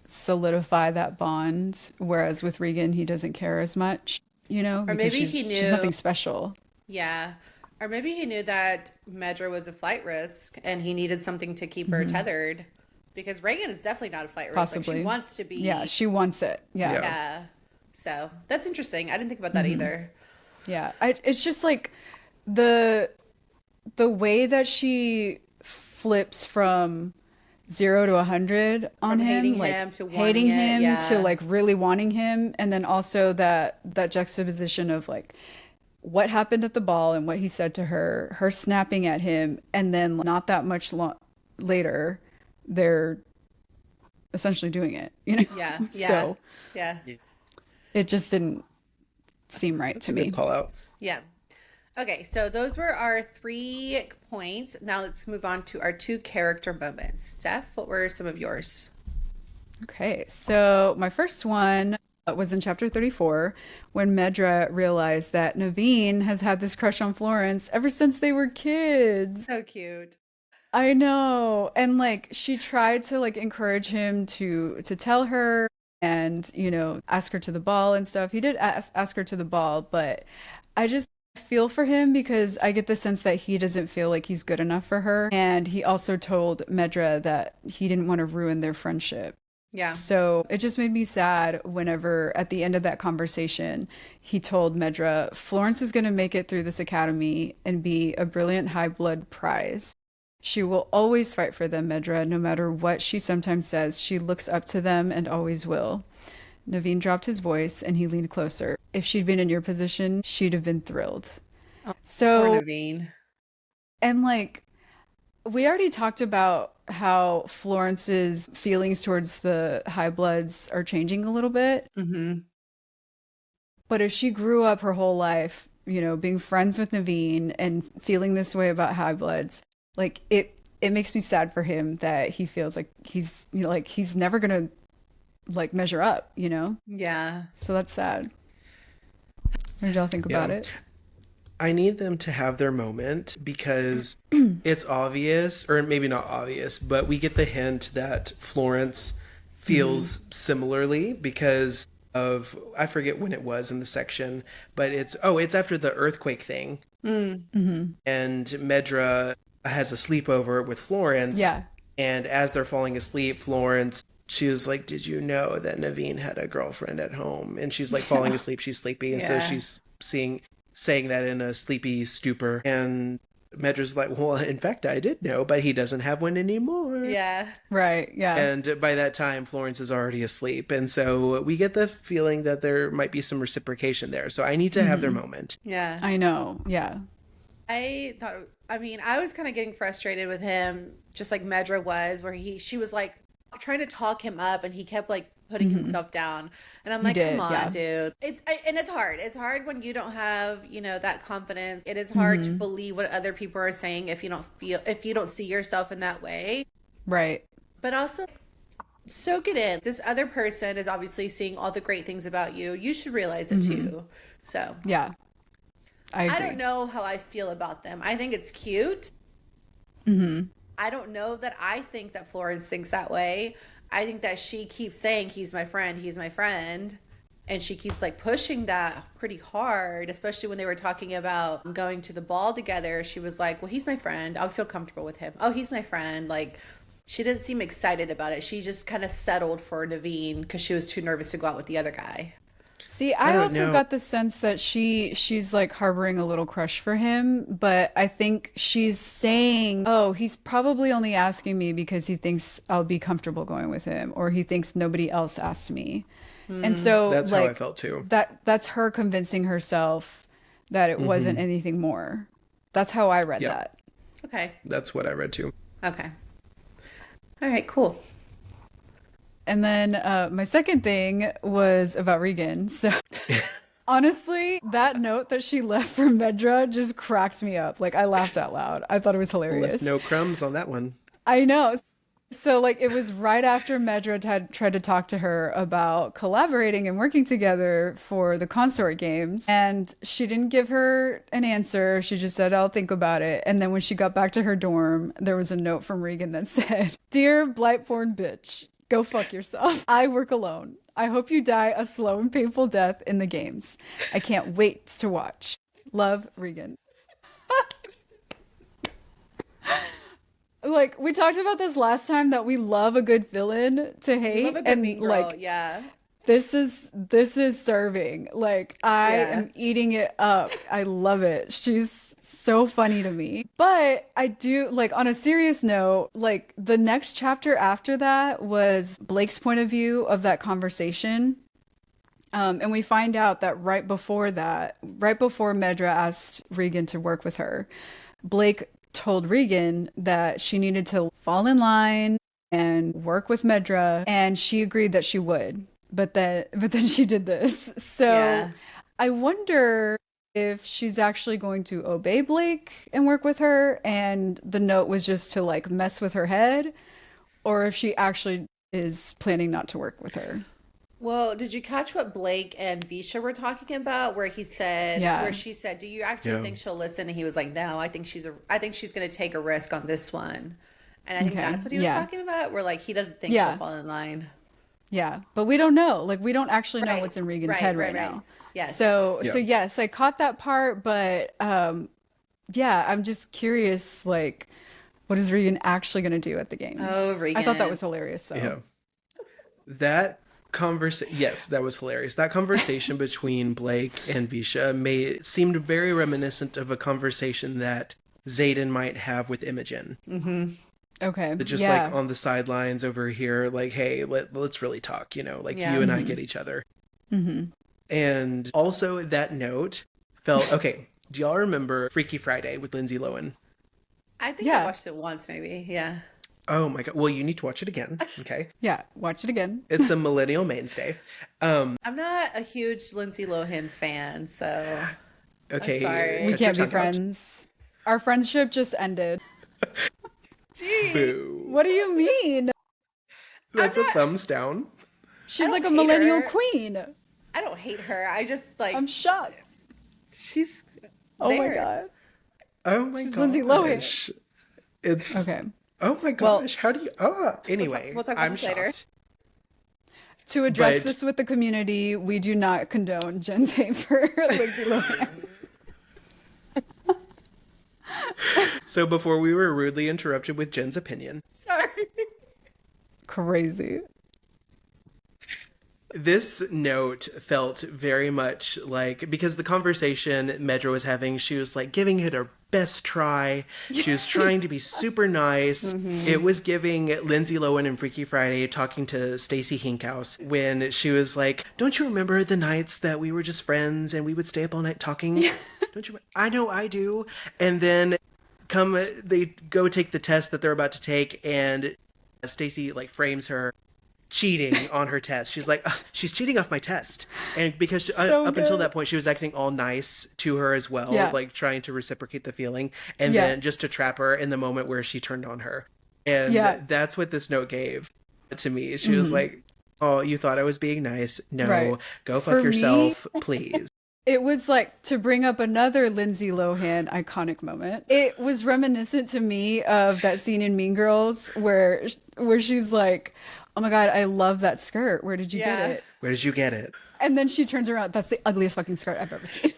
solidify that bond, whereas with Regan he doesn't care as much, you know, Or because maybe he she's knew. nothing special. Yeah. Or maybe he knew that Medra was a flight risk and he needed something to keep her tethered. Because Reagan is definitely not a flight risk. Like Possibly. she wants to be. Yeah, she wants it. Yeah. Yeah. Yeah. So that's interesting. I didn't think about that either. Yeah. It's just like the way that she flips from 0 to 100 on From him, hating like him to wanting hating it, him yeah. to like really wanting him, and then also that juxtaposition of like what happened at the ball and what he said to her, her snapping at him, and then not that much later, they're essentially doing it, you know? Yeah. Yeah. So Yeah. it just didn't seem right It's to a me. good call out. Yeah. Okay, so those were our 3 points. Now let's move on to our 2 character moments. Steph, what were some of yours? Okay, so my first one was in chapter 34 when Medra realized that Naveen has had this crush on Florence ever since they were kids. So cute. I know. And like she tried to like encourage him to tell her and, you know, ask her to the ball and stuff. He did ask her to the ball, but I just feel for him because I get the sense that he doesn't feel like he's good enough for her. And he also told Medra that he didn't want to ruin their friendship. Yeah. So it just made me sad whenever at the end of that conversation, he told Medra, Florence is going to make it through this academy and be a brilliant high blood prize. She will always fight for them, Medra, no matter what she sometimes says. She looks up to them and always will. Naveen dropped his voice and he leaned closer. If she'd been in your position, she'd have been thrilled. Poor So, Naveen. and like, we already talked about how Florence's feelings towards the High Bloods are changing a little bit. Mm-hmm. But if she grew up her whole life, you know, being friends with Naveen and feeling this way about High Bloods, like it makes me sad for him that he feels like he's, you know, like he's never gonna like measure up, you know? Yeah. So that's sad. What did y'all think about Yeah. it? I need them to have their moment because it's obvious, or maybe not obvious, but we get the hint that Florence feels similarly because of, I forget when it was in the section, but it's after the earthquake thing. Mm-hmm. And Medra has a sleepover with Florence. Yeah. And as they're falling asleep, Florence, she was like, did you know that Naveen had a girlfriend at home? And she's like falling asleep. She's sleepy. And so Yeah. she's saying that in a sleepy stupor. And Medra's like, well, in fact, I did know, but he doesn't have one anymore. Yeah. Right. Yeah. And by that time, Florence is already asleep. And so we get the feeling that there might be some reciprocation there. So I need to have their moment. Yeah. I know. Yeah. I thought, I mean, I was kind of getting frustrated with him, just like Medra was, where she was like trying to talk him up and he kept like putting himself down. And I'm He like, did, come on, yeah. dude. And it's hard. It's hard when you don't have, you know, that confidence. It is hard to believe what other people are saying if you don't see yourself in that way. Right. But also soak it in. This other person is obviously seeing all the great things about you. You should realize it too. So Yeah. I agree. I don't know how I feel about them. I think it's cute. I don't know that I think that Florence thinks that way. I think that she keeps saying, he's my friend. And she keeps like pushing that pretty hard, especially when they were talking about going to the ball together. She was like, well, he's my friend. I'll feel comfortable with him. Oh, he's my friend. Like, she didn't seem excited about it. She just kind of settled for Naveen because she was too nervous to go out with the other guy. See, I I don't also know. got the sense that she's like harboring a little crush for him, but I think she's saying, "Oh, he's probably only asking me because he thinks I'll be comfortable going with him, or he thinks nobody else asked me." And so That's how I like felt too. that's her convincing herself that it wasn't anything more. That's how I read Yep. that. Okay. That's what I read too. Okay. All right, cool. And then my second thing was about Regan. So honestly, that note that she left for Medra just cracked me up. Like I laughed out loud. I thought it was Left hilarious. no crumbs on that one. I know. So like it was right after Medra had tried to talk to her about collaborating and working together for the consort games. And she didn't give her an answer. She just said, I'll think about it. And then when she got back to her dorm, there was a note from Regan that said, Dear Blightborn bitch, go fuck yourself. I work alone. I hope you die a slow and painful death in the games. I can't wait to watch. Love, Regan. Like we talked about this last time that we love a good villain to You love hate a good and mean girl. like Yeah. this is serving. Like I Yeah. am eating it up. I love it. She's so funny to me. But I do like on a serious note, like the next chapter after that was Blake's point of view of that conversation. And we find out that right before that, right before Medra asked Regan to work with her, Blake told Regan that she needed to fall in line and work with Medra, and she agreed that she would. But then she did this. So Yeah. I wonder if she's actually going to obey Blake and work with her, and the note was just to like mess with her head, or if she actually is planning not to work with her. Well, did you catch what Blake and Visha were talking about? Where Yeah. she said, "Do you actually Yeah. think she'll listen?" And he was like, "No, I think she's going to take a risk on this one." And I think Okay. that's what he was Yeah. talking about. Where like he doesn't think Yeah. she'll fall in line. Yeah, but we don't know. Like we don't actually know Right. what's in Regan's Right. head Right. right Right. now. Yes. So Yeah. yes, I caught that part, but yeah, I'm just curious like what is Regan actually going to do at the games? Oh, I thought that Regan. was hilarious though. Yeah. That conversation, yes, that was hilarious. That conversation between Blake and Visha seemed very reminiscent of a conversation that Zayden might have with Imogen. Okay. Just Yeah. like on the sidelines over here, like, hey, let's really talk, like Yeah. you and I get each other. And also that note felt, okay, do y'all remember Freaky Friday with Lindsay Lohan? I think Yeah. I watched it once, maybe. Yeah. Oh my God. Well, you need to watch it again. Okay. Yeah, watch it again. It's a millennial mainstay. I'm not a huge Lindsay Lohan fan, so Okay. sorry. We cut can't your be tongue out. friends. Our friendship just ended. Boo. What do you mean? That's a thumbs down. She's I like a don't hate millennial her. queen. I don't hate her. I just like I'm shocked. she's Oh my there. god. Oh my She's gosh. Lindsay Lohan. It's Okay. Oh my Well- gosh. How do you anyway, we'll talk about I'm this later. shocked. To address But- this with the community, we do not condone Jen's hate for Lindsay Lohan. So before we were rudely interrupted with Jen's opinion, Sorry. Crazy. this note felt very much like, because the conversation Medra was having, she was like giving it her best try. She was trying to be super nice. It was giving Lindsay Lohan and Freaky Friday talking to Stacey Hinkhouse when she was like, don't you remember the nights that we were just friends and we would stay up all night talking? Don't you? I know I do. And then they go take the test that they're about to take, and Stacey like frames her cheating on her test. She's like, "Ugh, she's cheating off my test." And because So up until good. that point, she was acting all nice to her as well, Yeah. like trying to reciprocate the feeling, and Yeah. then just to trap her in the moment where she turned on her. And Yeah. that's what this note gave to me. She was like, oh, you thought I was being nice. No, Right. go For fuck me- yourself, please. It was like, to bring up another Lindsay Lohan iconic moment, it was reminiscent to me of that scene in Mean Girls where she's like, oh my God, I love that skirt. Where did you get Yeah. it? Where did you get it? And then she turns around. That's the ugliest fucking skirt I've ever seen.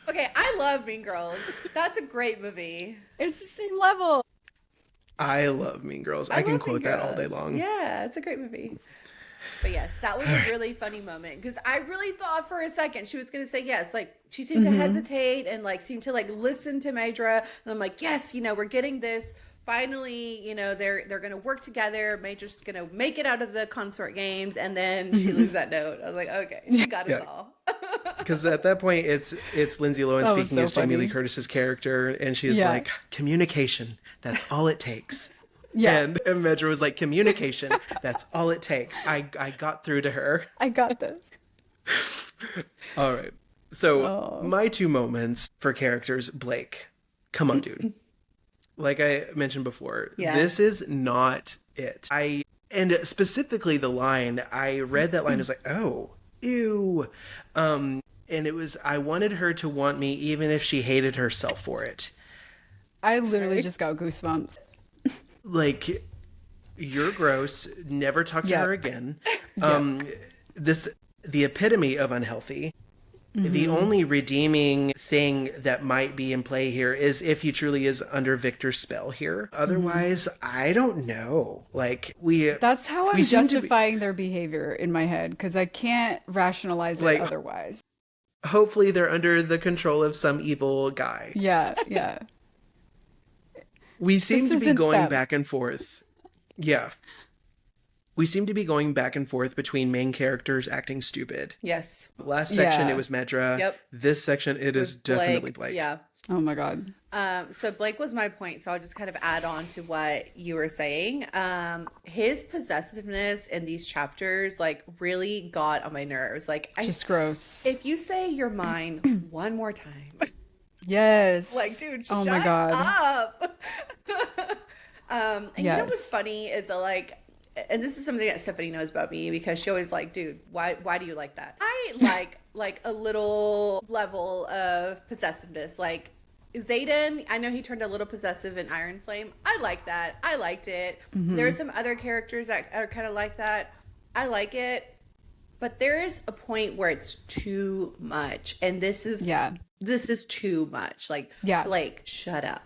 Okay, I love Mean Girls. That's a great movie. It's the same level. I love Mean Girls. I can love quote Mean that all day Girls. long. Yeah, it's a great movie. But yes, that was a really funny moment because I really thought for a second she was going to say yes. Like she seemed to hesitate and like seemed to like listen to Medra. And I'm like, yes, we're getting this. Finally, they're going to work together. Medra's going to make it out of the consort games, and then she leaves that note. I was like, okay, she got us all. Because at that point, it's Lindsay Lohan That was speaking so as Jamie funny. Lee Curtis's character, and she's Yeah. like, communication, that's all it takes. Yeah. And Medra was like, communication, that's all it takes. I got through to her. I got this. All right. So my two moments for characters, Blake, come on, dude. Like I mentioned before, Yeah. this is not it. And specifically the line, I read that line, I was like, oh, ew. And it was, I wanted her to want me even if she hated herself for it. I literally just got goosebumps. Like, you're gross. Never talk to Yeah. her again. The epitome of unhealthy. The only redeeming thing that might be in play here is if he truly is under Victor's spell here. Otherwise, I don't know. Like That's how I'm we seem to be- justifying their behavior in my head because I can't rationalize Like- it otherwise. hopefully they're under the control of some evil guy. Yeah, yeah. We seem This to be isn't going them. back and forth. Yeah. We seem to be going back and forth between main characters acting stupid. Yes. Last section, Yeah. it was Medra. Yep. This section, it is definitely Blake. Yeah. Oh my God. So Blake was my point, so I'll just kind of add on to what you were saying. His possessiveness in these chapters like really got on my nerves. Like, Just gross. if you say you're mine one more time, Yes. like, dude, oh shut my God. up. And you know what's Yes. funny is that, like, and this is something that Stephanie knows about me because she always like, dude, why do you like that? I like a little level of possessiveness. Like Xaden, I know he turned a little possessive in Iron Flame. I like that. I liked it. There are some other characters that are kind of like that. I like it. But there's a point where it's too much. And this is too much. Like, Yeah. Blake, shut up.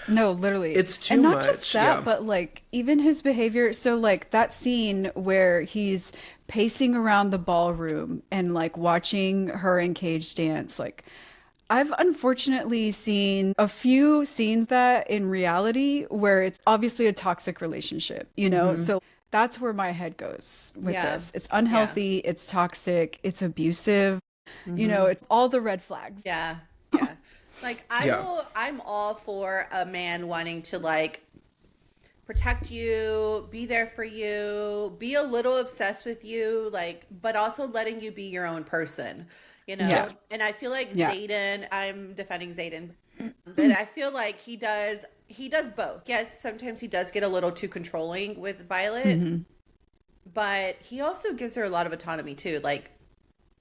No, literally. It's too and not much, just that, yeah. but like even his behavior. So like that scene where he's pacing around the ballroom and like watching her in Cage dance, like I've unfortunately seen a few scenes that in reality where it's obviously a toxic relationship, So that's where my head goes with Yeah. this. It's unhealthy, it's toxic, it's abusive, it's all the red flags. Yeah. Yeah. Like Yeah. I'm all for a man wanting to like protect you, be there for you, be a little obsessed with you, like, but also letting you be your own person, Yeah. And I feel like Yeah. Xaden, I'm defending Xaden, but I feel like he does both. Yes, sometimes he does get a little too controlling with Violet, but he also gives her a lot of autonomy too. Like,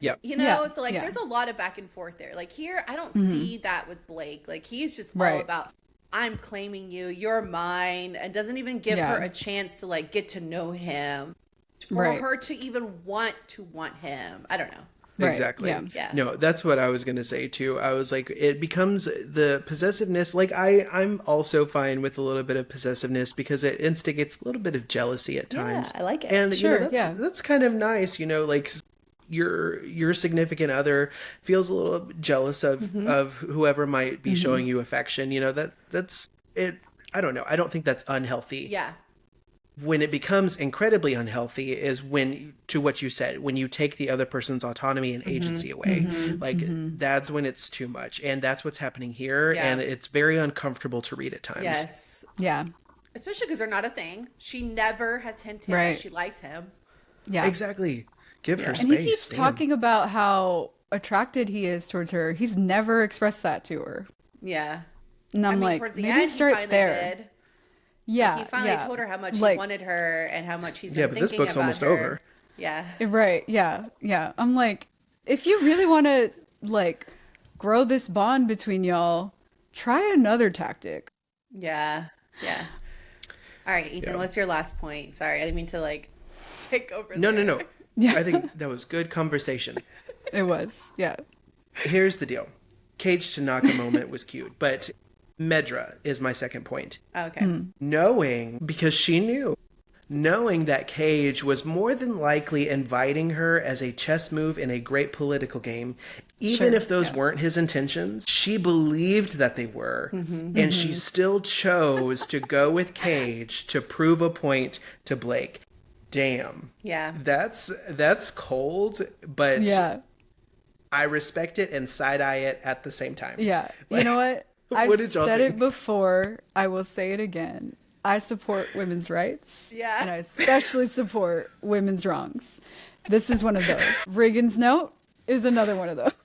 Yep. Yeah, so like yeah. there's a lot of back and forth there. Like here, I don't see that with Blake. Like he's just all Right. about, I'm claiming you, you're mine, and doesn't even give Yeah. her a chance to like get to know him, for Right. her to even want him. I don't know. Right, Exactly. yeah. Yeah. No, that's what I was going to say too. I was like, it becomes the possessiveness. Like I'm also fine with a little bit of possessiveness because it instigates a little bit of jealousy at times. I like it. And Sure, that's, yeah. that's kind of nice, like your significant other feels a little jealous of whoever might be showing you affection. That's it. I don't know. I don't think that's unhealthy. Yeah. When it becomes incredibly unhealthy is when, to what you said, when you take the other person's autonomy and agency away. Like that's when it's too much. And that's what's happening here. Yeah. And it's very uncomfortable to read at times. Yes. Yeah. Especially because they're not a thing. She never has hinted Right. that she likes him. Yeah. Exactly. Give her And space. he keeps damn. talking about how attracted he is towards her. He's never expressed that to her. Yeah. And I'm like, towards the maybe end, he start finally there. did. Yeah. He finally yeah. told her how much Like, he wanted her and how much he's been Yeah, but this thinking book's about almost her. over. Yeah. Right. Yeah. Yeah. I'm like, if you really want to like grow this bond between y'all, try another tactic. Yeah. Yeah. All right, Ethan, Yeah. what's your last point? Sorry, I didn't mean to like take over. No, there. no, no. Yeah. I think that was good conversation. It was. Yeah. Here's the deal. Cage Tanaka moment was cute, but Medra is my second point. Okay. Knowing, because she knew, knowing that Cage was more than likely inviting her as a chess move in a great political game, even Sure, if those weren't his intentions, she believed that they were, and she still chose to go with Cage to prove a point to Blake. Damn. Yeah. That's cold, but Yeah. I respect it and side-eye it at the same time. Yeah. Like, You know what? I've what did y'all said think? it before. I will say it again. I support women's rights. Yeah. And I especially support women's wrongs. This is one of those. Reagan's note is another one of those.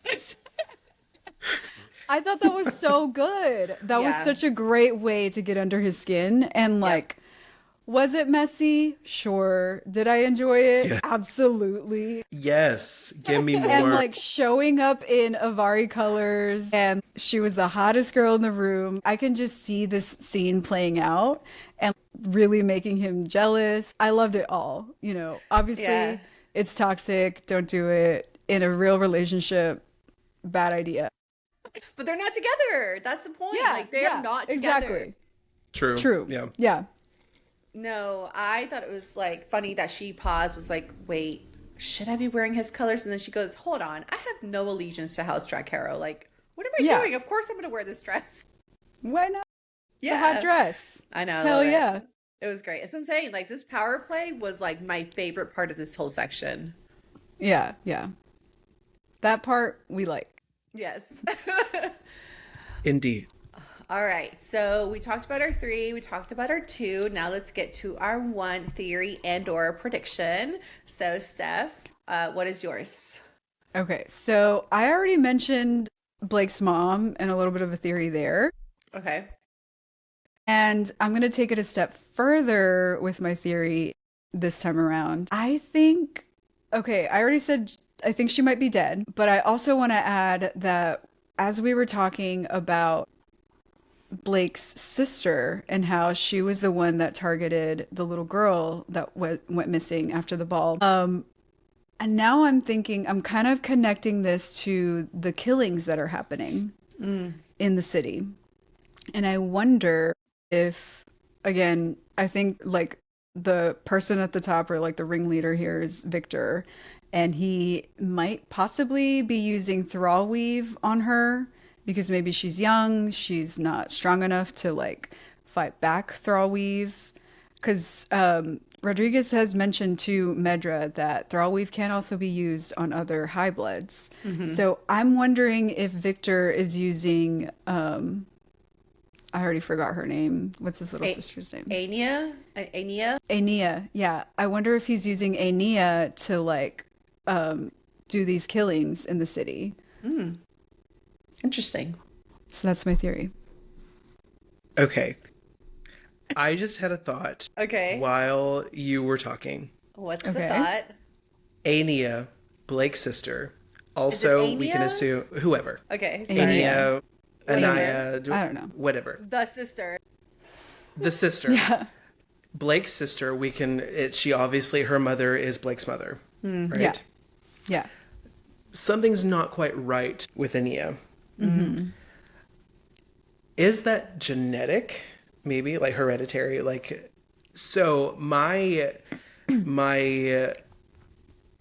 I thought that was so good. That was Yeah. such a great way to get under his skin. And like, was it messy? Sure. Did I enjoy it? Yeah. Absolutely. Yes, give me more. And like showing up in Avari colors, and she was the hottest girl in the room. I can just see this scene playing out and really making him jealous. I loved it all. You know, obviously Yeah. it's toxic. Don't do it in a real relationship. Bad idea. But they're not together. That's the point. Like they're not together. Exactly. True. True. Yeah. Yeah. No, I thought it was like funny that she paused, was like, wait, should I be wearing his colors? And then she goes, hold on, I have no allegiance to House Dracarys. Like, what am I Yeah. doing? Of course I'm going to wear this dress. Why not? Yeah. It's a hot dress. I know. I Hell love it. yeah. It was great. As I'm saying, like this power play was like my favorite part of this whole section. Yeah. Yeah. That part we like. Yes. Indeed. All right. So we talked about our 3. We talked about our 2. Now let's get to our 1 theory and or prediction. So Steph, what is yours? Okay. So I already mentioned Blake's mom and a little bit of a theory there. Okay. And I'm going to take it a step further with my theory this time around. I think, okay, I already said I think she might be dead, but I also want to add that as we were talking about Blake's sister and how she was the one that targeted the little girl that went missing after the ball. And now I'm thinking, I'm kind of connecting this to the killings that are happening in the city. And I wonder if, again, I think like the person at the top or like the ringleader here is Victor, and he might possibly be using thrall weave on her because maybe she's young, she's not strong enough to like fight back thrall weave. Because Rodriguez has mentioned to Medra that thrall weave can also be used on other high bloods. So I'm wondering if Victor is using I already forgot her name. What's his little sister's name? Ania? Ania. Yeah. I wonder if he's using Ania to like do these killings in the city. Interesting. So that's my theory. Okay. I just had a thought Okay. while you were talking. What's the Okay. thought? Ania, Blake's sister. Also, we can Ania? assume whoever. Okay. Ania. Sorry. Ania, Whatever. Anaya, I don't know. whatever. The sister. The sister. Yeah. Blake's sister, we can, she obviously, her mother is Blake's mother, right? Yeah. Yeah. Something's not quite right with Ania. Is that genetic? Maybe like hereditary? Like, so my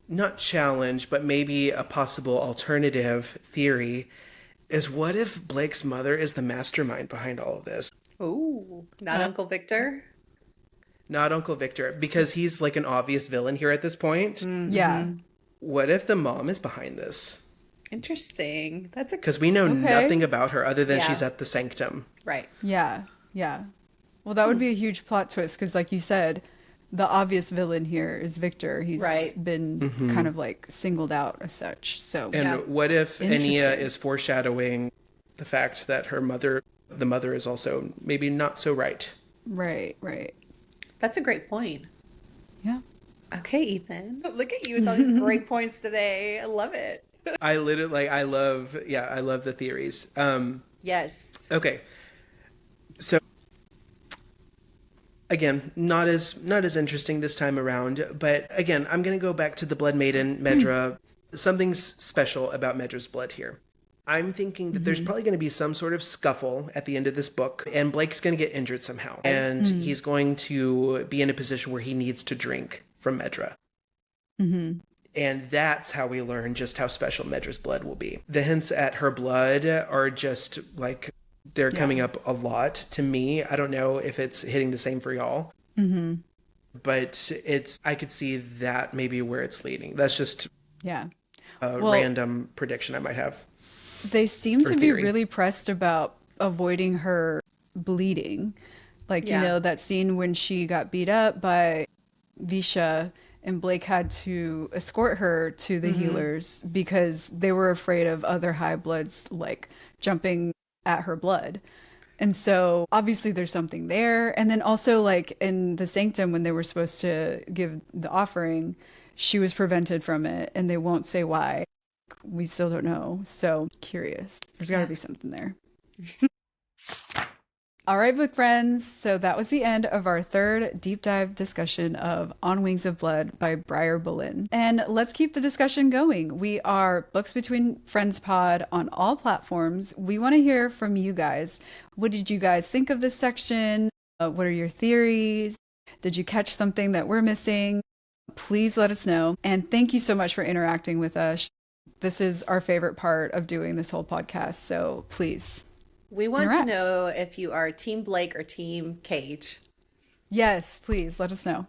not challenge, but maybe a possible alternative theory is what if Blake's mother is the mastermind behind all of this? Ooh, not Uncle Victor. Not Uncle Victor, because he's like an obvious villain here at this point. Yeah. What if the mom is behind this? Interesting. That's a Because we know Okay. nothing about her other than Yeah. she's at the sanctum. right. Yeah. Yeah. Well, that would be a huge plot twist because, like you said, the obvious villain here is Victor. He's Right. been kind of like singled out as such. So, And Yeah. what if Ania Interesting. is foreshadowing the fact that the mother is also maybe not so right? right. That's a great point. Yeah. Okay, Ethan. Look at you with all these great points today. I love it. I literally, I love the theories. Yes. Okay. So Again, not as interesting this time around, but again, I'm going to go back to the Blood Maiden, Medra. Something's special about Medra's blood here. I'm thinking that there's probably going to be some sort of scuffle at the end of this book, and Blake's going to get injured somehow, and he's going to be in a position where he needs to drink from Medra. And that's how we learn just how special Medra's blood will be. The hints at her blood are just like, they're coming up a lot to me. I don't know if it's hitting the same for y'all. But I could see that maybe where it's leading. That's just a random prediction I might have. They seem to be theory. really pressed about avoiding her bleeding. Like, you know, that scene when she got beat up by Visha and Blake had to escort her to the healers because they were afraid of other high bloods like jumping at her blood. And so obviously there's something there. And then also like in the sanctum when they were supposed to give the offering, she was prevented from it and they won't say why. We still don't know. So curious. There's got to be something there. All right, book friends. So that was the end of our third deep dive discussion of On Wings of Blood by Briar Boleyn. And let's keep the discussion going. We are Books Between Friends Pod on all platforms. We want to hear from you guys. What did you guys think of this section? What are your theories? Did you catch something that we're missing? Please let us know. And thank you so much for interacting with us. This is our favorite part of doing this whole podcast. So please. We want to know if you are Team Blake or Team Cage. Yes, please let us know.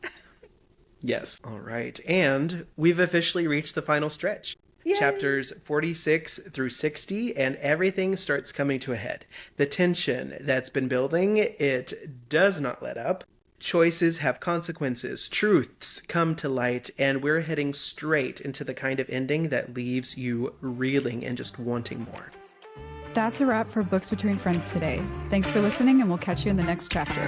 Yes. All right. And we've officially reached the final stretch. Yay. Chapters 46 through 60, and everything starts coming to a head. The tension that's been building, it does not let up. Choices have consequences. Truths come to light, and we're heading straight into the kind of ending that leaves you reeling and just wanting more. That's a wrap for Books Between Friends today. Thanks for listening, and we'll catch you in the next chapter.